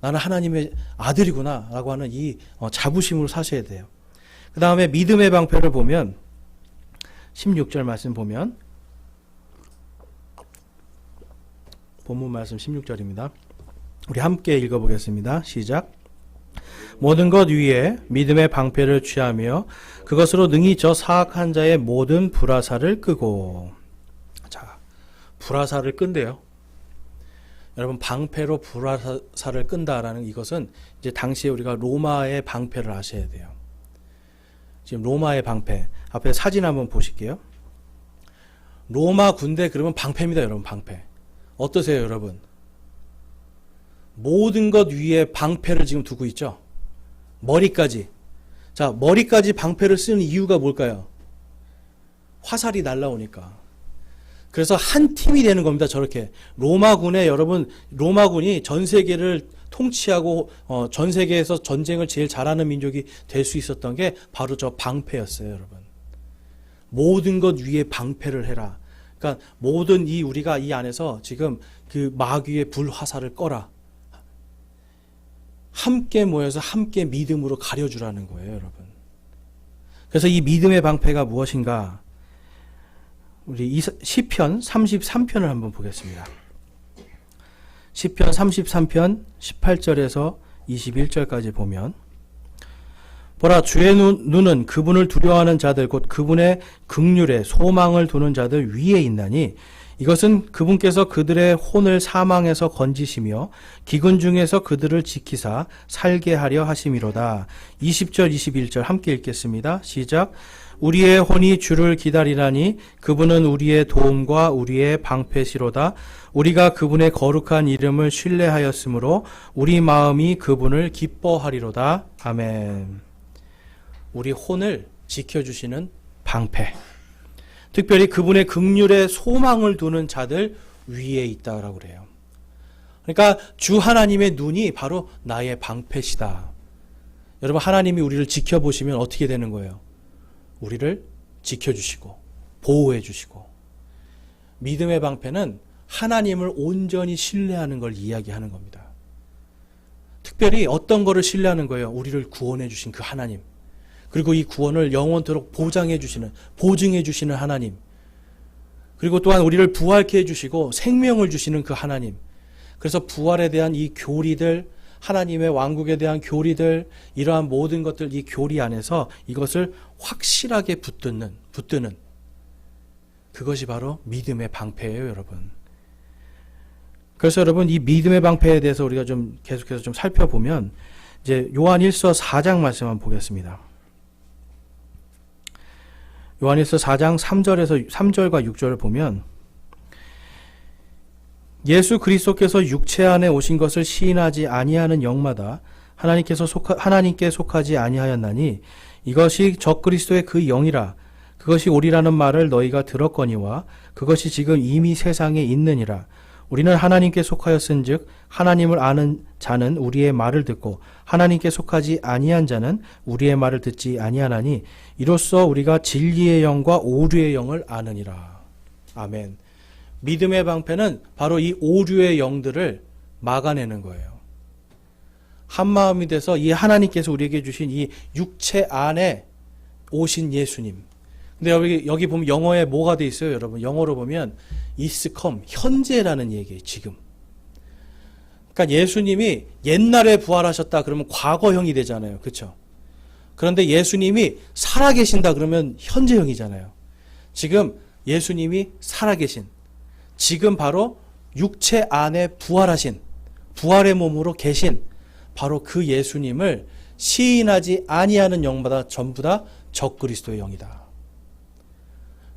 S1: 나는 하나님의 아들이구나 라고 하는 이 자부심으로 사셔야 돼요. 그 다음에 믿음의 방패를 보면 16절 말씀 보면 본문 말씀 16절입니다. 우리 함께 읽어보겠습니다. 시작. 모든 것 위에 믿음의 방패를 취하며 그것으로 능히 저 사악한 자의 모든 불화살을 끄고. 자, 불화살을 끈대요. 여러분 방패로 불화살을 끈다라는 이것은 이제 당시에 우리가 로마의 방패를 아셔야 돼요. 지금 로마의 방패 앞에 사진 한번 보실게요. 로마 군대 그러면 방패입니다, 여러분. 방패 어떠세요, 여러분? 모든 것 위에 방패를 지금 두고 있죠. 머리까지. 자, 머리까지 방패를 쓰는 이유가 뭘까요? 화살이 날라오니까. 그래서 한 팀이 되는 겁니다. 저렇게 로마군에 여러분 로마군이 전 세계를 통치하고 전 세계에서 전쟁을 제일 잘하는 민족이 될 수 있었던 게 바로 저 방패였어요, 여러분. 모든 것 위에 방패를 해라. 그러니까 모든 우리가 이 안에서 지금 그 마귀의 불화살을 꺼라. 함께 모여서 함께 믿음으로 가려주라는 거예요, 여러분. 그래서 이 믿음의 방패가 무엇인가? 우리 시편 33편을 한번 보겠습니다. 시편 33편 18절에서 21절까지 보면, 보라, 주의 눈은 그분을 두려워하는 자들 곧 그분의 긍휼에 소망을 두는 자들 위에 있나니 이것은 그분께서 그들의 혼을 사망에서 건지시며 기근 중에서 그들을 지키사 살게 하려 하심이로다. 20절 21절 함께 읽겠습니다. 시작. 우리의 혼이 주를 기다리라니 그분은 우리의 도움과 우리의 방패시로다. 우리가 그분의 거룩한 이름을 신뢰하였으므로 우리 마음이 그분을 기뻐하리로다. 아멘. 우리 혼을 지켜주시는 방패, 특별히 그분의 긍휼에 소망을 두는 자들 위에 있다라고 그래요. 그러니까 주 하나님의 눈이 바로 나의 방패시다. 여러분, 하나님이 우리를 지켜보시면 어떻게 되는 거예요? 우리를 지켜주시고 보호해 주시고. 믿음의 방패는 하나님을 온전히 신뢰하는 걸 이야기하는 겁니다. 특별히 어떤 거를 신뢰하는 거예요? 우리를 구원해 주신 그 하나님, 그리고 이 구원을 영원토록 보장해 주시는, 보증해 주시는 하나님, 그리고 또한 우리를 부활케 해주시고 생명을 주시는 그 하나님. 그래서 부활에 대한 이 교리들, 하나님의 왕국에 대한 교리들, 이러한 모든 것들, 이 교리 안에서 이것을 확실하게 붙드는 그것이 바로 믿음의 방패예요, 여러분. 그래서 여러분, 이 믿음의 방패에 대해서 우리가 좀 계속해서 좀 살펴보면, 이제 요한일서 4장 말씀 한번 보겠습니다. 요한일서 4장 3절과 6절을 보면, 예수 그리스도께서 육체 안에 오신 것을 시인하지 아니하는 영마다 하나님께 속하지 아니하였나니 이것이 적그리스도의 그 영이라. 그것이 오리라는 말을 너희가 들었거니와 그것이 지금 이미 세상에 있느니라. 우리는 하나님께 속하였은즉 하나님을 아는 자는 우리의 말을 듣고 하나님께 속하지 아니한 자는 우리의 말을 듣지 아니하나니 이로써 우리가 진리의 영과 오류의 영을 아느니라. 아멘. 믿음의 방패는 바로 이 오류의 영들을 막아내는 거예요. 한마음이 돼서 이 하나님께서 우리에게 주신 이 육체 안에 오신 예수님. 근데 여기 보면 영어에 뭐가 돼 있어요, 여러분? 영어로 보면 is come, 현재라는 얘기예요, 지금. 그러니까 예수님이 옛날에 부활하셨다 그러면 과거형이 되잖아요. 그렇죠? 그런데 예수님이 살아계신다 그러면 현재형이잖아요. 지금 예수님이 살아계신, 지금 바로 육체 안에 부활하신, 부활의 몸으로 계신 바로 그 예수님을 시인하지 아니하는 영마다 전부 다 적그리스도의 영이다.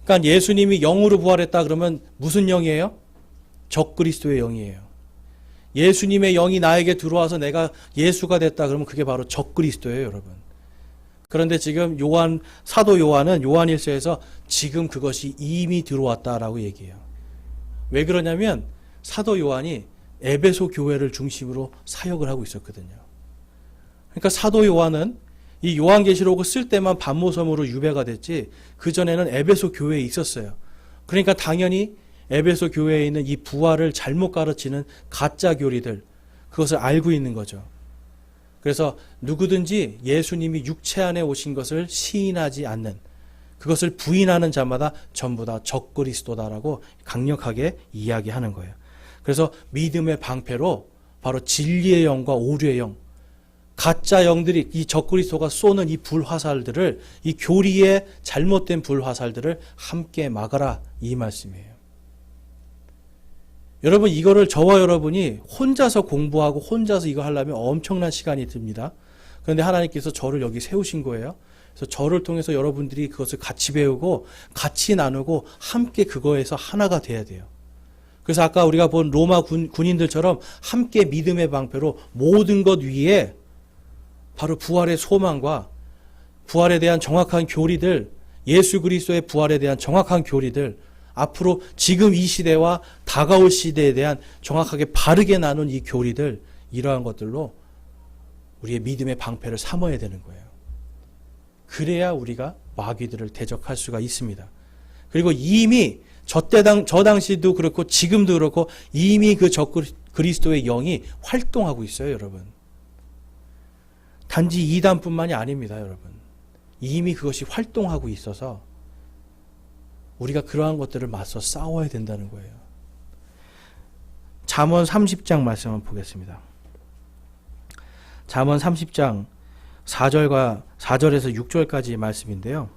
S1: 그러니까 예수님이 영으로 부활했다 그러면 무슨 영이에요? 적그리스도의 영이에요. 예수님의 영이 나에게 들어와서 내가 예수가 됐다 그러면 그게 바로 적그리스도예요, 여러분. 그런데 지금 사도 요한은 요한일서에서 지금 그것이 이미 들어왔다라고 얘기해요. 왜 그러냐면 사도 요한이 에베소 교회를 중심으로 사역을 하고 있었거든요. 그러니까 사도 요한은 이 요한계시록을 쓸 때만 반모섬으로 유배가 됐지 그전에는 에베소 교회에 있었어요. 그러니까 당연히 에베소 교회에 있는 이 부활을 잘못 가르치는 가짜 교리들, 그것을 알고 있는 거죠. 그래서 누구든지 예수님이 육체 안에 오신 것을 시인하지 않는, 그것을 부인하는 자마다 전부 다 적그리스도다라고 강력하게 이야기하는 거예요. 그래서 믿음의 방패로 바로 진리의 영과 오류의 영, 가짜 영들이 이 적그리스도가 쏘는 이 불화살들을, 이 교리의 잘못된 불화살들을 함께 막아라, 이 말씀이에요. 여러분, 이거를 저와 여러분이 혼자서 공부하고 혼자서 이거 하려면 엄청난 시간이 듭니다. 그런데 하나님께서 저를 여기 세우신 거예요. 그래서 저를 통해서 여러분들이 그것을 같이 배우고 같이 나누고 함께 그거에서 하나가 돼야 돼요. 그래서 아까 우리가 본 로마 군인들처럼 함께 믿음의 방패로 모든 것 위에 바로 부활의 소망과 부활에 대한 정확한 교리들, 예수 그리스도의 부활에 대한 정확한 교리들, 앞으로 지금 이 시대와 다가올 시대에 대한 정확하게 바르게 나눈 이 교리들, 이러한 것들로 우리의 믿음의 방패를 삼아야 되는 거예요. 그래야 우리가 마귀들을 대적할 수가 있습니다. 그리고 이미 저 당시도 그렇고 지금도 그렇고 이미 그 적그리스도의 영이 활동하고 있어요, 여러분. 단지 이단뿐만이 아닙니다, 여러분. 이미 그것이 활동하고 있어서 우리가 그러한 것들을 맞서 싸워야 된다는 거예요. 잠언 30장 말씀 한번 보겠습니다. 잠언 30장 4절에서 6절까지 말씀인데요.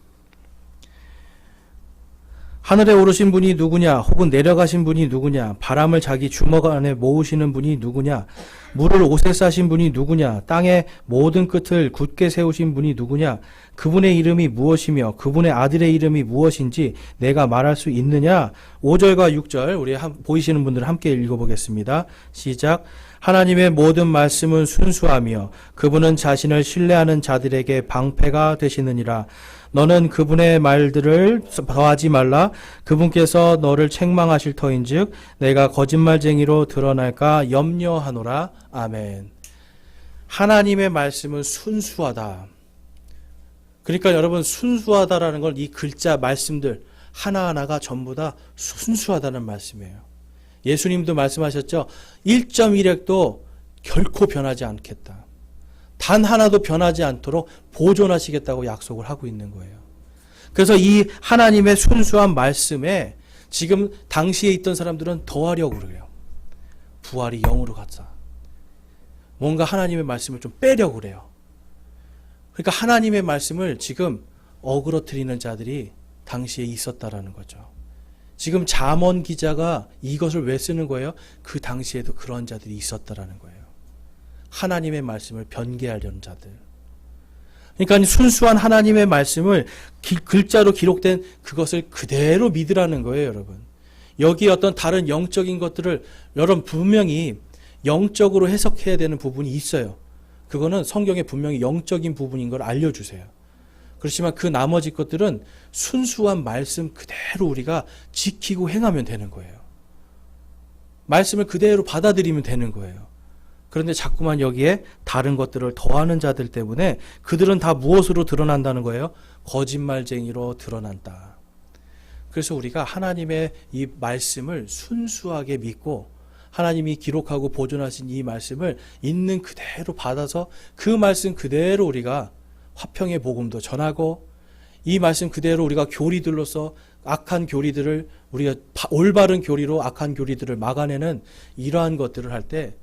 S1: 하늘에 오르신 분이 누구냐? 혹은 내려가신 분이 누구냐? 바람을 자기 주먹 안에 모으시는 분이 누구냐? 물을 옷에 싸신 분이 누구냐? 땅의 모든 끝을 굳게 세우신 분이 누구냐? 그분의 이름이 무엇이며 그분의 아들의 이름이 무엇인지 내가 말할 수 있느냐? 5절과 6절 우리 보이시는 분들 함께 읽어보겠습니다. 시작. 하나님의 모든 말씀은 순수하며 그분은 자신을 신뢰하는 자들에게 방패가 되시느니라. 너는 그분의 말들을 더하지 말라. 그분께서 너를 책망하실 터인즉 내가 거짓말쟁이로 드러날까 염려하노라. 아멘. 하나님의 말씀은 순수하다. 그러니까 여러분, 순수하다라는 걸 이 글자 말씀들 하나하나가 전부 다 순수하다는 말씀이에요. 예수님도 말씀하셨죠. 1.1핵도 결코 변하지 않겠다. 단 하나도 변하지 않도록 보존하시겠다고 약속을 하고 있는 거예요. 그래서 이 하나님의 순수한 말씀에 지금 당시에 있던 사람들은 더하려고 그래요. 부활이 0으로 갔다. 뭔가 하나님의 말씀을 좀 빼려고 그래요. 그러니까 하나님의 말씀을 지금 어그러뜨리는 자들이 당시에 있었다라는 거죠. 지금 잠언 기자가 이것을 왜 쓰는 거예요? 그 당시에도 그런 자들이 있었다라는 거예요. 하나님의 말씀을 변개하려는 자들. 그러니까 순수한 하나님의 말씀을 글자로 기록된 그것을 그대로 믿으라는 거예요, 여러분. 여기 어떤 다른 영적인 것들을 여러분 분명히 영적으로 해석해야 되는 부분이 있어요. 그거는 성경에 분명히 영적인 부분인 걸 알려주세요. 그렇지만 그 나머지 것들은 순수한 말씀 그대로 우리가 지키고 행하면 되는 거예요. 말씀을 그대로 받아들이면 되는 거예요. 그런데 자꾸만 여기에 다른 것들을 더하는 자들 때문에 그들은 다 무엇으로 드러난다는 거예요? 거짓말쟁이로 드러난다. 그래서 우리가 하나님의 이 말씀을 순수하게 믿고 하나님이 기록하고 보존하신 이 말씀을 있는 그대로 받아서 그 말씀 그대로 우리가 화평의 복음도 전하고 이 말씀 그대로 우리가 교리들로서 악한 교리들을 우리가 올바른 교리로 악한 교리들을 막아내는 이러한 것들을 할 때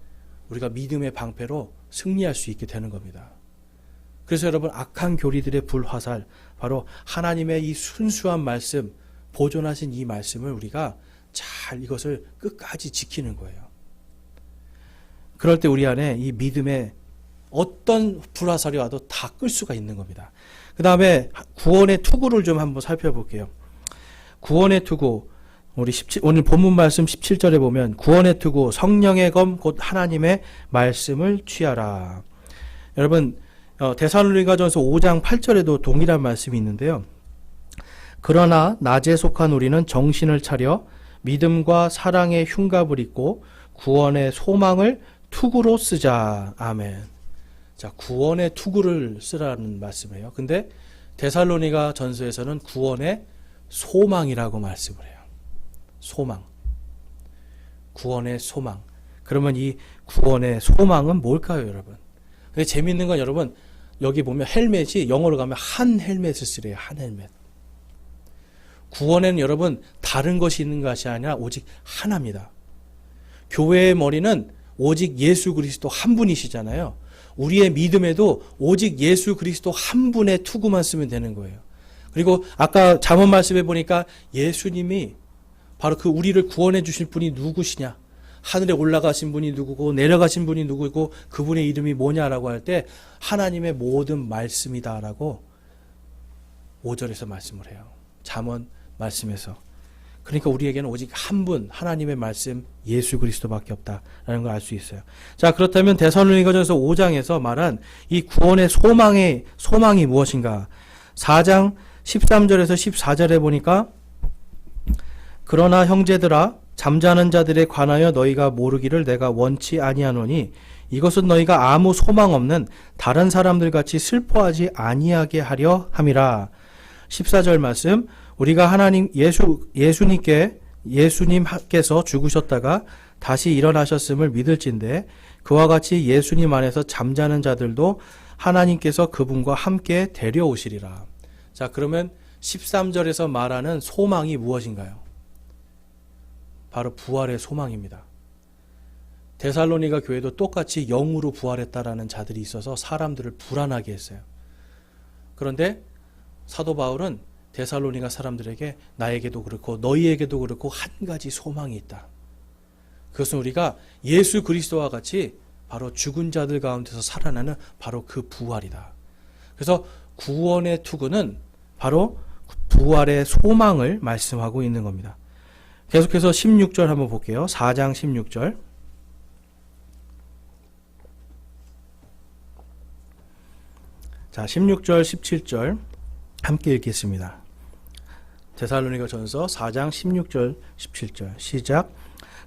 S1: 우리가 믿음의 방패로 승리할 수 있게 되는 겁니다. 그래서 여러분 악한 교리들의 불화살 바로 하나님의 이 순수한 말씀 보존하신 이 말씀을 우리가 잘 이것을 끝까지 지키는 거예요. 그럴 때 우리 안에 이 믿음의 어떤 불화살이 와도 다 끌 수가 있는 겁니다. 그 다음에 구원의 투구를 좀 한번 살펴볼게요. 구원의 투구 우리 오늘 본문 말씀 17절에 보면 구원의 투구 성령의 검 곧 하나님의 말씀을 취하라. 여러분 데살로니가전서 5장 8절에도 동일한 말씀이 있는데요. 그러나 낮에 속한 우리는 정신을 차려 믿음과 사랑의 흉갑을 입고 구원의 소망을 투구로 쓰자. 아멘. 자, 구원의 투구를 쓰라는 말씀이에요. 근데 데살로니가 전서에서는 구원의 소망이라고 말씀을 해요. 소망. 구원의 소망. 그러면 이 구원의 소망은 뭘까요, 여러분? 근데 재밌는 건 여러분, 여기 보면 헬멧이 영어로 가면 한 헬멧을 쓰래요. 한 헬멧. 구원에는 여러분 다른 것이 있는 것이 아니라 오직 하나입니다. 교회의 머리는 오직 예수 그리스도 한 분이시잖아요. 우리의 믿음에도 오직 예수 그리스도 한 분의 투구만 쓰면 되는 거예요. 그리고 아까 잠언 말씀해 보니까 예수님이 바로 그 우리를 구원해 주실 분이 누구시냐? 하늘에 올라가신 분이 누구고 내려가신 분이 누구고 그분의 이름이 뭐냐라고 할 때 하나님의 모든 말씀이다라고 5절에서 말씀을 해요. 잠언 말씀에서. 그러니까 우리에게는 오직 한 분 하나님의 말씀 예수 그리스도밖에 없다라는 걸 알 수 있어요. 자, 그렇다면 데살로니가전서 5장에서 말한 이 구원의 소망이 무엇인가? 4장 13절에서 14절에 보니까 그러나 형제들아 잠자는 자들에 관하여 너희가 모르기를 내가 원치 아니하노니 이것은 너희가 아무 소망 없는 다른 사람들 같이 슬퍼하지 아니하게 하려 함이라. 14절 말씀 우리가 하나님 예수님께서 죽으셨다가 다시 일어나셨음을 믿을진데 그와 같이 예수님 안에서 잠자는 자들도 하나님께서 그분과 함께 데려오시리라. 자, 그러면 13절에서 말하는 소망이 무엇인가요? 바로 부활의 소망입니다. 데살로니가 교회도 똑같이 영으로 부활했다라는 자들이 있어서 사람들을 불안하게 했어요. 그런데 사도 바울은 데살로니가 사람들에게 나에게도 그렇고 너희에게도 그렇고 한 가지 소망이 있다. 그것은 우리가 예수 그리스도와 같이 바로 죽은 자들 가운데서 살아나는 바로 그 부활이다. 그래서 구원의 투구는 바로 부활의 소망을 말씀하고 있는 겁니다. 계속해서 16절 한번 볼게요. 4장 16절. 자, 16절, 17절 함께 읽겠습니다. 데살로니가전서 4장 16절, 17절 시작.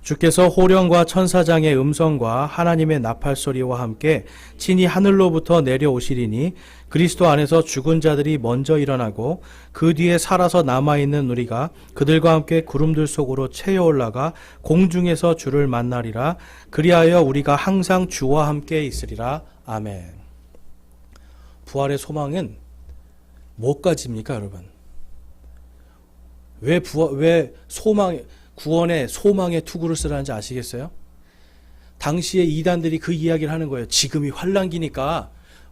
S1: 주께서 호령과 천사장의 음성과 하나님의 나팔소리와 함께 친히 하늘로부터 내려오시리니 그리스도 안에서 죽은 자들이 먼저 일어나고 그 뒤에 살아서 남아있는 우리가 그들과 함께 구름들 속으로 채여 올라가 공중에서 주를 만나리라. 그리하여 우리가 항상 주와 함께 있으리라. 아멘. 부활의 소망은 뭐까지입니까, 여러분? 왜 구원의 소망의 투구를 쓰라는지 아시겠어요? 당시에 이단들이 그 이야기를 하는 거예요. 지금이 환란기니까,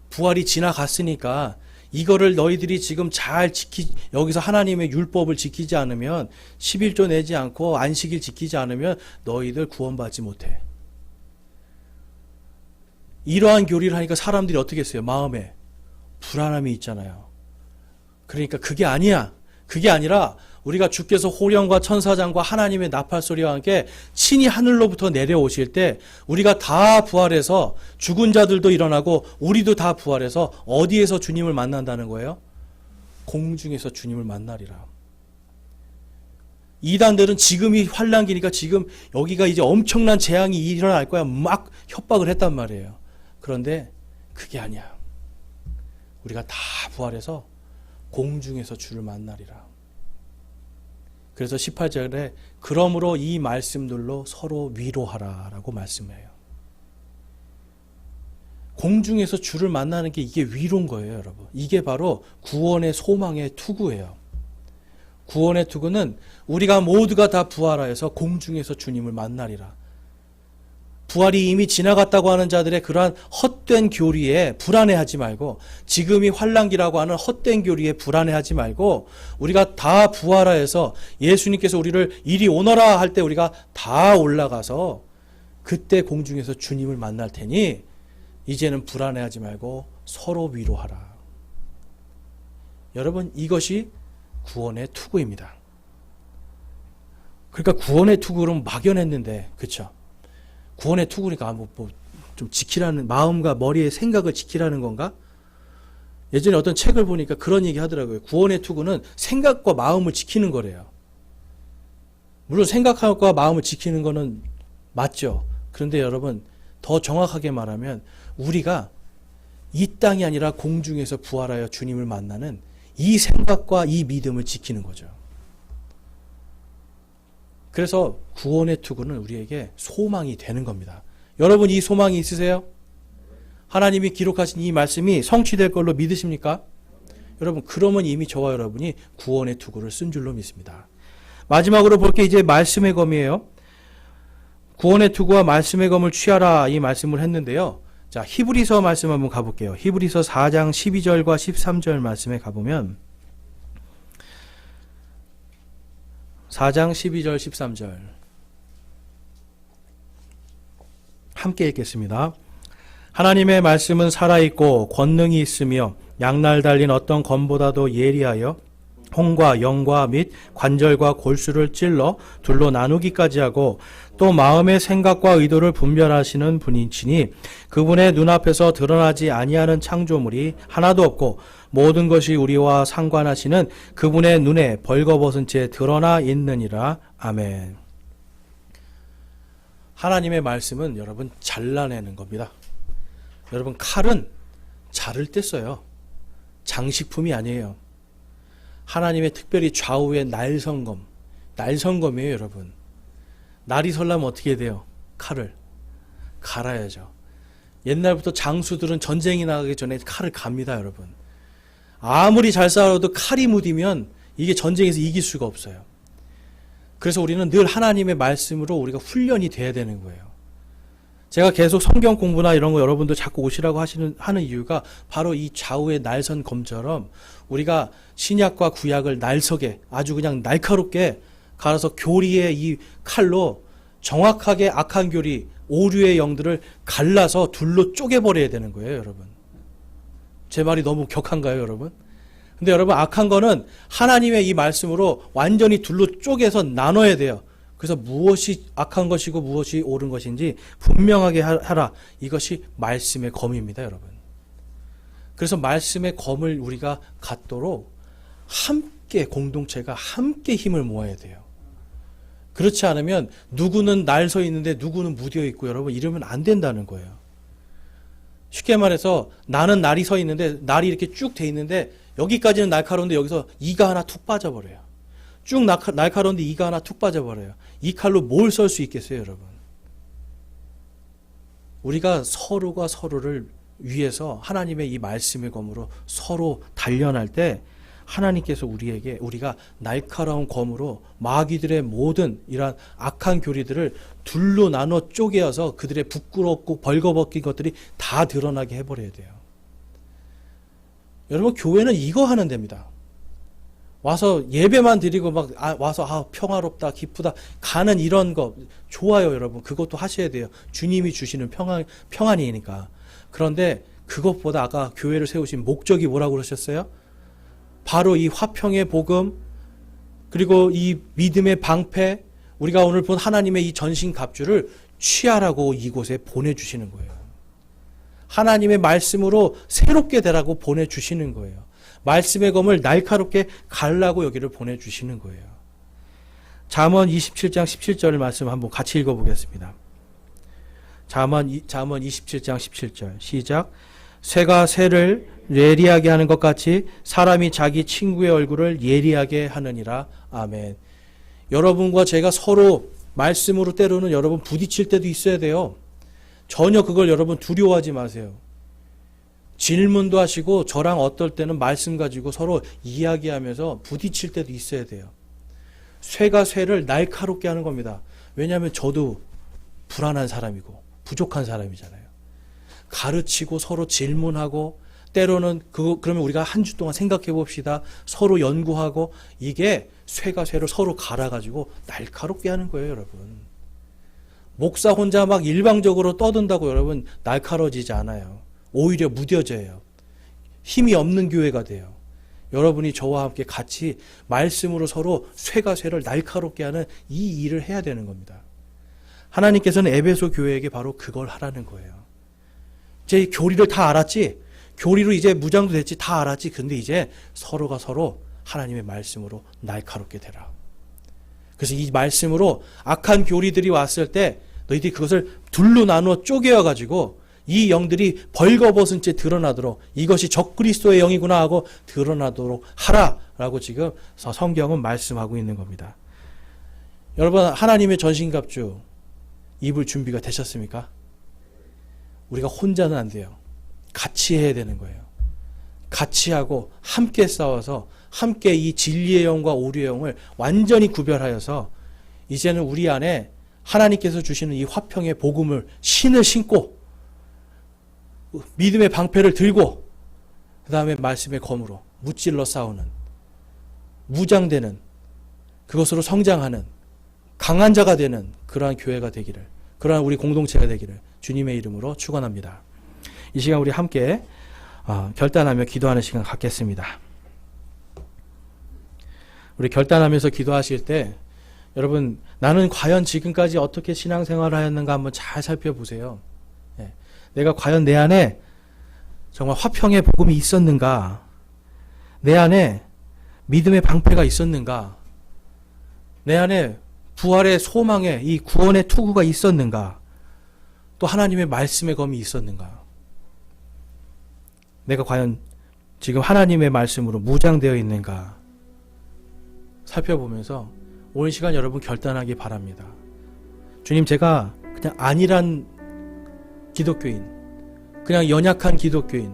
S1: 부활이 지나갔으니까 이거를 너희들이 지금 여기서 하나님의 율법을 지키지 않으면, 11조 내지 않고 안식일 지키지 않으면 너희들 구원받지 못해. 이러한 교리를 하니까 사람들이 어떻게 했어요? 마음에 불안함이 있잖아요. 그러니까 그게 아니야. 그게 아니라 우리가 주께서 호령과 천사장과 하나님의 나팔소리와 함께 친히 하늘로부터 내려오실 때 우리가 다 부활해서 죽은 자들도 일어나고 우리도 다 부활해서 어디에서 주님을 만난다는 거예요? 공중에서 주님을 만나리라. 이단들은 지금이 환란기니까 지금 여기가 이제 엄청난 재앙이 일어날 거야 막 협박을 했단 말이에요. 그런데 그게 아니야. 우리가 다 부활해서 공중에서 주를 만나리라. 그래서 18절에 그러므로 이 말씀들로 서로 위로하라 라고 말씀해요. 공중에서 주를 만나는 게 이게 위로인 거예요, 여러분. 이게 바로 구원의 소망의 투구예요. 구원의 투구는 우리가 모두가 다 부활하여서 공중에서 주님을 만나리라. 부활이 이미 지나갔다고 하는 자들의 그러한 헛된 교리에 불안해하지 말고, 지금이 환란기라고 하는 헛된 교리에 불안해하지 말고, 우리가 다 부활하여서 예수님께서 우리를 이리 오너라 할 때 우리가 다 올라가서 그때 공중에서 주님을 만날 테니 이제는 불안해하지 말고 서로 위로하라. 여러분, 이것이 구원의 투구입니다. 그러니까 구원의 투구는 막연했는데, 그렇죠? 구원의 투구니까 좀 지키라는, 마음과 머리의 생각을 지키라는 건가? 예전에 어떤 책을 보니까 그런 얘기 하더라고요. 구원의 투구는 생각과 마음을 지키는 거래요. 물론 생각과 마음을 지키는 거는 맞죠. 그런데 여러분, 더 정확하게 말하면 우리가 이 땅이 아니라 공중에서 부활하여 주님을 만나는 이 생각과 이 믿음을 지키는 거죠. 그래서 구원의 투구는 우리에게 소망이 되는 겁니다. 여러분, 이 소망이 있으세요? 하나님이 기록하신 이 말씀이 성취될 걸로 믿으십니까? 여러분, 그러면 이미 저와 여러분이 구원의 투구를 쓴 줄로 믿습니다. 마지막으로 볼 게 이제 말씀의 검이에요. 구원의 투구와 말씀의 검을 취하라, 이 말씀을 했는데요. 자, 히브리서 말씀 한번 가볼게요. 히브리서 4장 12절과 13절 말씀에 가보면 4장 12절 13절 함께 읽겠습니다. 하나님의 말씀은 살아있고 권능이 있으며 양날 달린 어떤 검보다도 예리하여 홍과 영과 및 관절과 골수를 찔러 둘로 나누기까지 하고 또 마음의 생각과 의도를 분별하시는 분이시니 그분의 눈앞에서 드러나지 아니하는 창조물이 하나도 없고 모든 것이 우리와 상관하시는 그분의 눈에 벌거벗은 채 드러나 있느니라. 아멘. 하나님의 말씀은 여러분 잘라내는 겁니다. 여러분, 칼은 자를 때 써요. 장식품이 아니에요. 하나님의 특별히 좌우의 날성검이에요, 여러분. 날이 설라면 어떻게 돼요? 칼을 갈아야죠. 옛날부터 장수들은 전쟁이 나가기 전에 칼을 갑니다, 여러분. 아무리 잘 싸워도 칼이 무디면 이게 전쟁에서 이길 수가 없어요. 그래서 우리는 늘 하나님의 말씀으로 우리가 훈련이 돼야 되는 거예요. 제가 계속 성경 공부나 이런 거 여러분들 자꾸 오시라고 하는 이유가 바로 이 좌우의 날선 검처럼 우리가 신약과 구약을 날석에 아주 그냥 날카롭게 갈아서 교리의 이 칼로 정확하게 악한 교리, 오류의 영들을 갈라서 둘로 쪼개버려야 되는 거예요, 여러분. 제 말이 너무 격한가요, 여러분? 근데 여러분, 악한 거는 하나님의 이 말씀으로 완전히 둘로 쪼개서 나눠야 돼요. 그래서 무엇이 악한 것이고 무엇이 옳은 것인지 분명하게 하라. 이것이 말씀의 검입니다, 여러분. 그래서 말씀의 검을 우리가 갖도록 함께 공동체가 함께 힘을 모아야 돼요. 그렇지 않으면 누구는 날 서 있는데 누구는 무디어 있고 여러분 이러면 안 된다는 거예요. 쉽게 말해서 나는 날이 서 있는데 날이 이렇게 쭉 돼 있는데 여기까지는 날카로운데 여기서 이가 하나 툭 빠져버려요. 쭉 날카로운데 이가 하나 툭 빠져버려요. 이 칼로 뭘 썰 수 있겠어요, 여러분? 우리가 서로가 서로를 위해서 하나님의 이 말씀의 검으로 서로 단련할 때 하나님께서 우리가 날카로운 검으로 마귀들의 모든 이러한 악한 교리들을 둘로 나눠 쪼개어서 그들의 부끄럽고 벌거벗긴 것들이 다 드러나게 해버려야 돼요. 여러분, 교회는 이거 하는 데입니다. 와서 예배만 드리고 와서 평화롭다, 기쁘다 가는 이런 거 좋아요, 여러분. 그것도 하셔야 돼요. 주님이 주시는 평안이니까. 그런데 그것보다 아까 교회를 세우신 목적이 뭐라고 그러셨어요? 바로 이 화평의 복음, 그리고 이 믿음의 방패, 우리가 오늘 본 하나님의 이 전신갑주를 취하라고 이곳에 보내주시는 거예요. 하나님의 말씀으로 새롭게 되라고 보내주시는 거예요. 말씀의 검을 날카롭게 갈라고 여기를 보내주시는 거예요. 잠언 27장 17절 말씀 한번 같이 읽어보겠습니다. 잠언 27장 17절 시작. 쇠가 쇠를 예리하게 하는 것 같이 사람이 자기 친구의 얼굴을 예리하게 하느니라. 아멘. 여러분과 제가 서로 말씀으로 때로는 여러분 부딪힐 때도 있어야 돼요. 전혀 그걸 여러분 두려워하지 마세요. 질문도 하시고 저랑 어떨 때는 말씀 가지고 서로 이야기하면서 부딪힐 때도 있어야 돼요. 쇠가 쇠를 날카롭게 하는 겁니다. 왜냐하면 저도 불안한 사람이고 부족한 사람이잖아요. 가르치고 서로 질문하고 때로는 그러면 우리가 한 주 동안 생각해 봅시다. 서로 연구하고 이게 쇠가 쇠를 서로 갈아가지고 날카롭게 하는 거예요, 여러분. 목사 혼자 막 일방적으로 떠든다고 여러분 날카로워지지 않아요. 오히려 무뎌져요. 힘이 없는 교회가 돼요. 여러분이 저와 함께 같이 말씀으로 서로 쇠가 쇠를 날카롭게 하는 이 일을 해야 되는 겁니다. 하나님께서는 에베소 교회에게 바로 그걸 하라는 거예요. 이제 교리를 다 알았지? 교리로 이제 무장도 됐지? 다 알았지? 근데 이제 서로가 서로 하나님의 말씀으로 날카롭게 되라. 그래서 이 말씀으로 악한 교리들이 왔을 때 너희들이 그것을 둘로 나누어 쪼개어가지고 이 영들이 벌거벗은 채 드러나도록 이것이 적그리스도의 영이구나 하고 드러나도록 하라라고 지금 성경은 말씀하고 있는 겁니다. 여러분, 하나님의 전신갑주 입을 준비가 되셨습니까? 우리가 혼자는 안 돼요. 같이 해야 되는 거예요. 같이 하고 함께 싸워서 함께 이 진리의 영과 오류의 영을 완전히 구별하여서 이제는 우리 안에 하나님께서 주시는 이 화평의 복음을 신을 신고 믿음의 방패를 들고 그 다음에 말씀의 검으로 무찔러 싸우는 무장되는 그것으로 성장하는 강한 자가 되는 그러한 교회가 되기를, 그러한 우리 공동체가 되기를 주님의 이름으로 축원합니다. 이 시간 우리 함께 결단하며 기도하는 시간 갖겠습니다. 우리 결단하면서 기도하실 때 여러분, 나는 과연 지금까지 어떻게 신앙생활을 하였는가 한번 잘 살펴보세요. 내가 과연 내 안에 정말 화평의 복음이 있었는가? 내 안에 믿음의 방패가 있었는가? 내 안에 부활의 소망의 이 구원의 투구가 있었는가? 또 하나님의 말씀의 검이 있었는가? 내가 과연 지금 하나님의 말씀으로 무장되어 있는가? 살펴보면서 오늘 시간 여러분 결단하기 바랍니다. 주님, 제가 그냥 아니란 기독교인, 그냥 연약한 기독교인,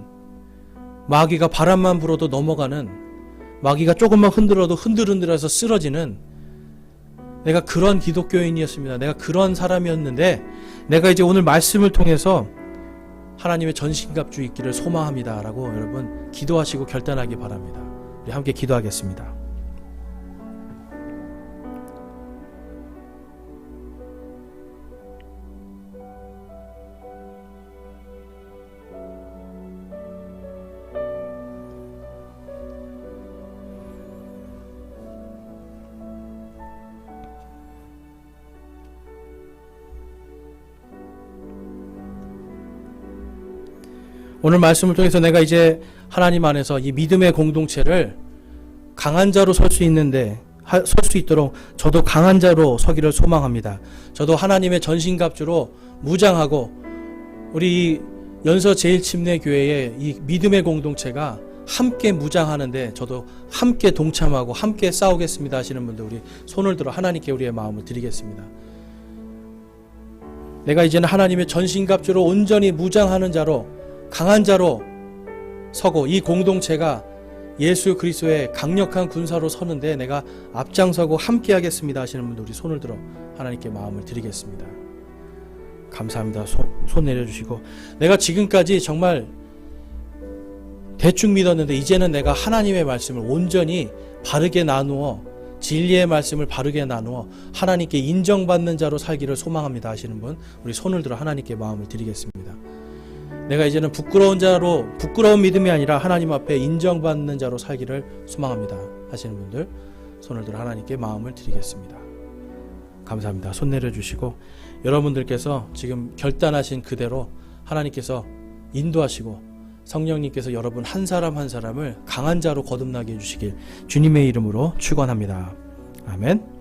S1: 마귀가 바람만 불어도 넘어가는, 마귀가 조금만 흔들어도 흔들흔들해서 쓰러지는, 내가 그런 기독교인이었습니다. 내가 그런 사람이었는데 내가 이제 오늘 말씀을 통해서 하나님의 전신갑주 있기를 소망합니다 라고 여러분 기도하시고 결단하기 바랍니다. 우리 함께 기도하겠습니다. 오늘 말씀을 통해서 내가 이제 하나님 안에서 이 믿음의 공동체를 강한 자로 설 수 있는데, 설 수 있도록 저도 강한 자로 서기를 소망합니다. 저도 하나님의 전신갑주로 무장하고 우리 연서 제1침례교회의 이 믿음의 공동체가 함께 무장하는데 저도 함께 동참하고 함께 싸우겠습니다 하시는 분들 우리 손을 들어 하나님께 우리의 마음을 드리겠습니다. 내가 이제는 하나님의 전신갑주로 온전히 무장하는 자로 강한 자로 서고 이 공동체가 예수 그리스도의 강력한 군사로 서는데 내가 앞장서고 함께 하겠습니다 하시는 분들 우리 손을 들어 하나님께 마음을 드리겠습니다. 감사합니다. 손 내려주시고, 내가 지금까지 정말 대충 믿었는데 이제는 내가 하나님의 말씀을 온전히 바르게 나누어, 진리의 말씀을 바르게 나누어 하나님께 인정받는 자로 살기를 소망합니다 하시는 분 우리 손을 들어 하나님께 마음을 드리겠습니다. 내가 이제는 부끄러운 믿음이 아니라 하나님 앞에 인정받는 자로 살기를 소망합니다 하시는 분들 손을 들어 하나님께 마음을 드리겠습니다. 감사합니다. 손 내려주시고, 여러분들께서 지금 결단하신 그대로 하나님께서 인도하시고 성령님께서 여러분 한 사람 한 사람을 강한 자로 거듭나게 해주시길 주님의 이름으로 축원합니다. 아멘.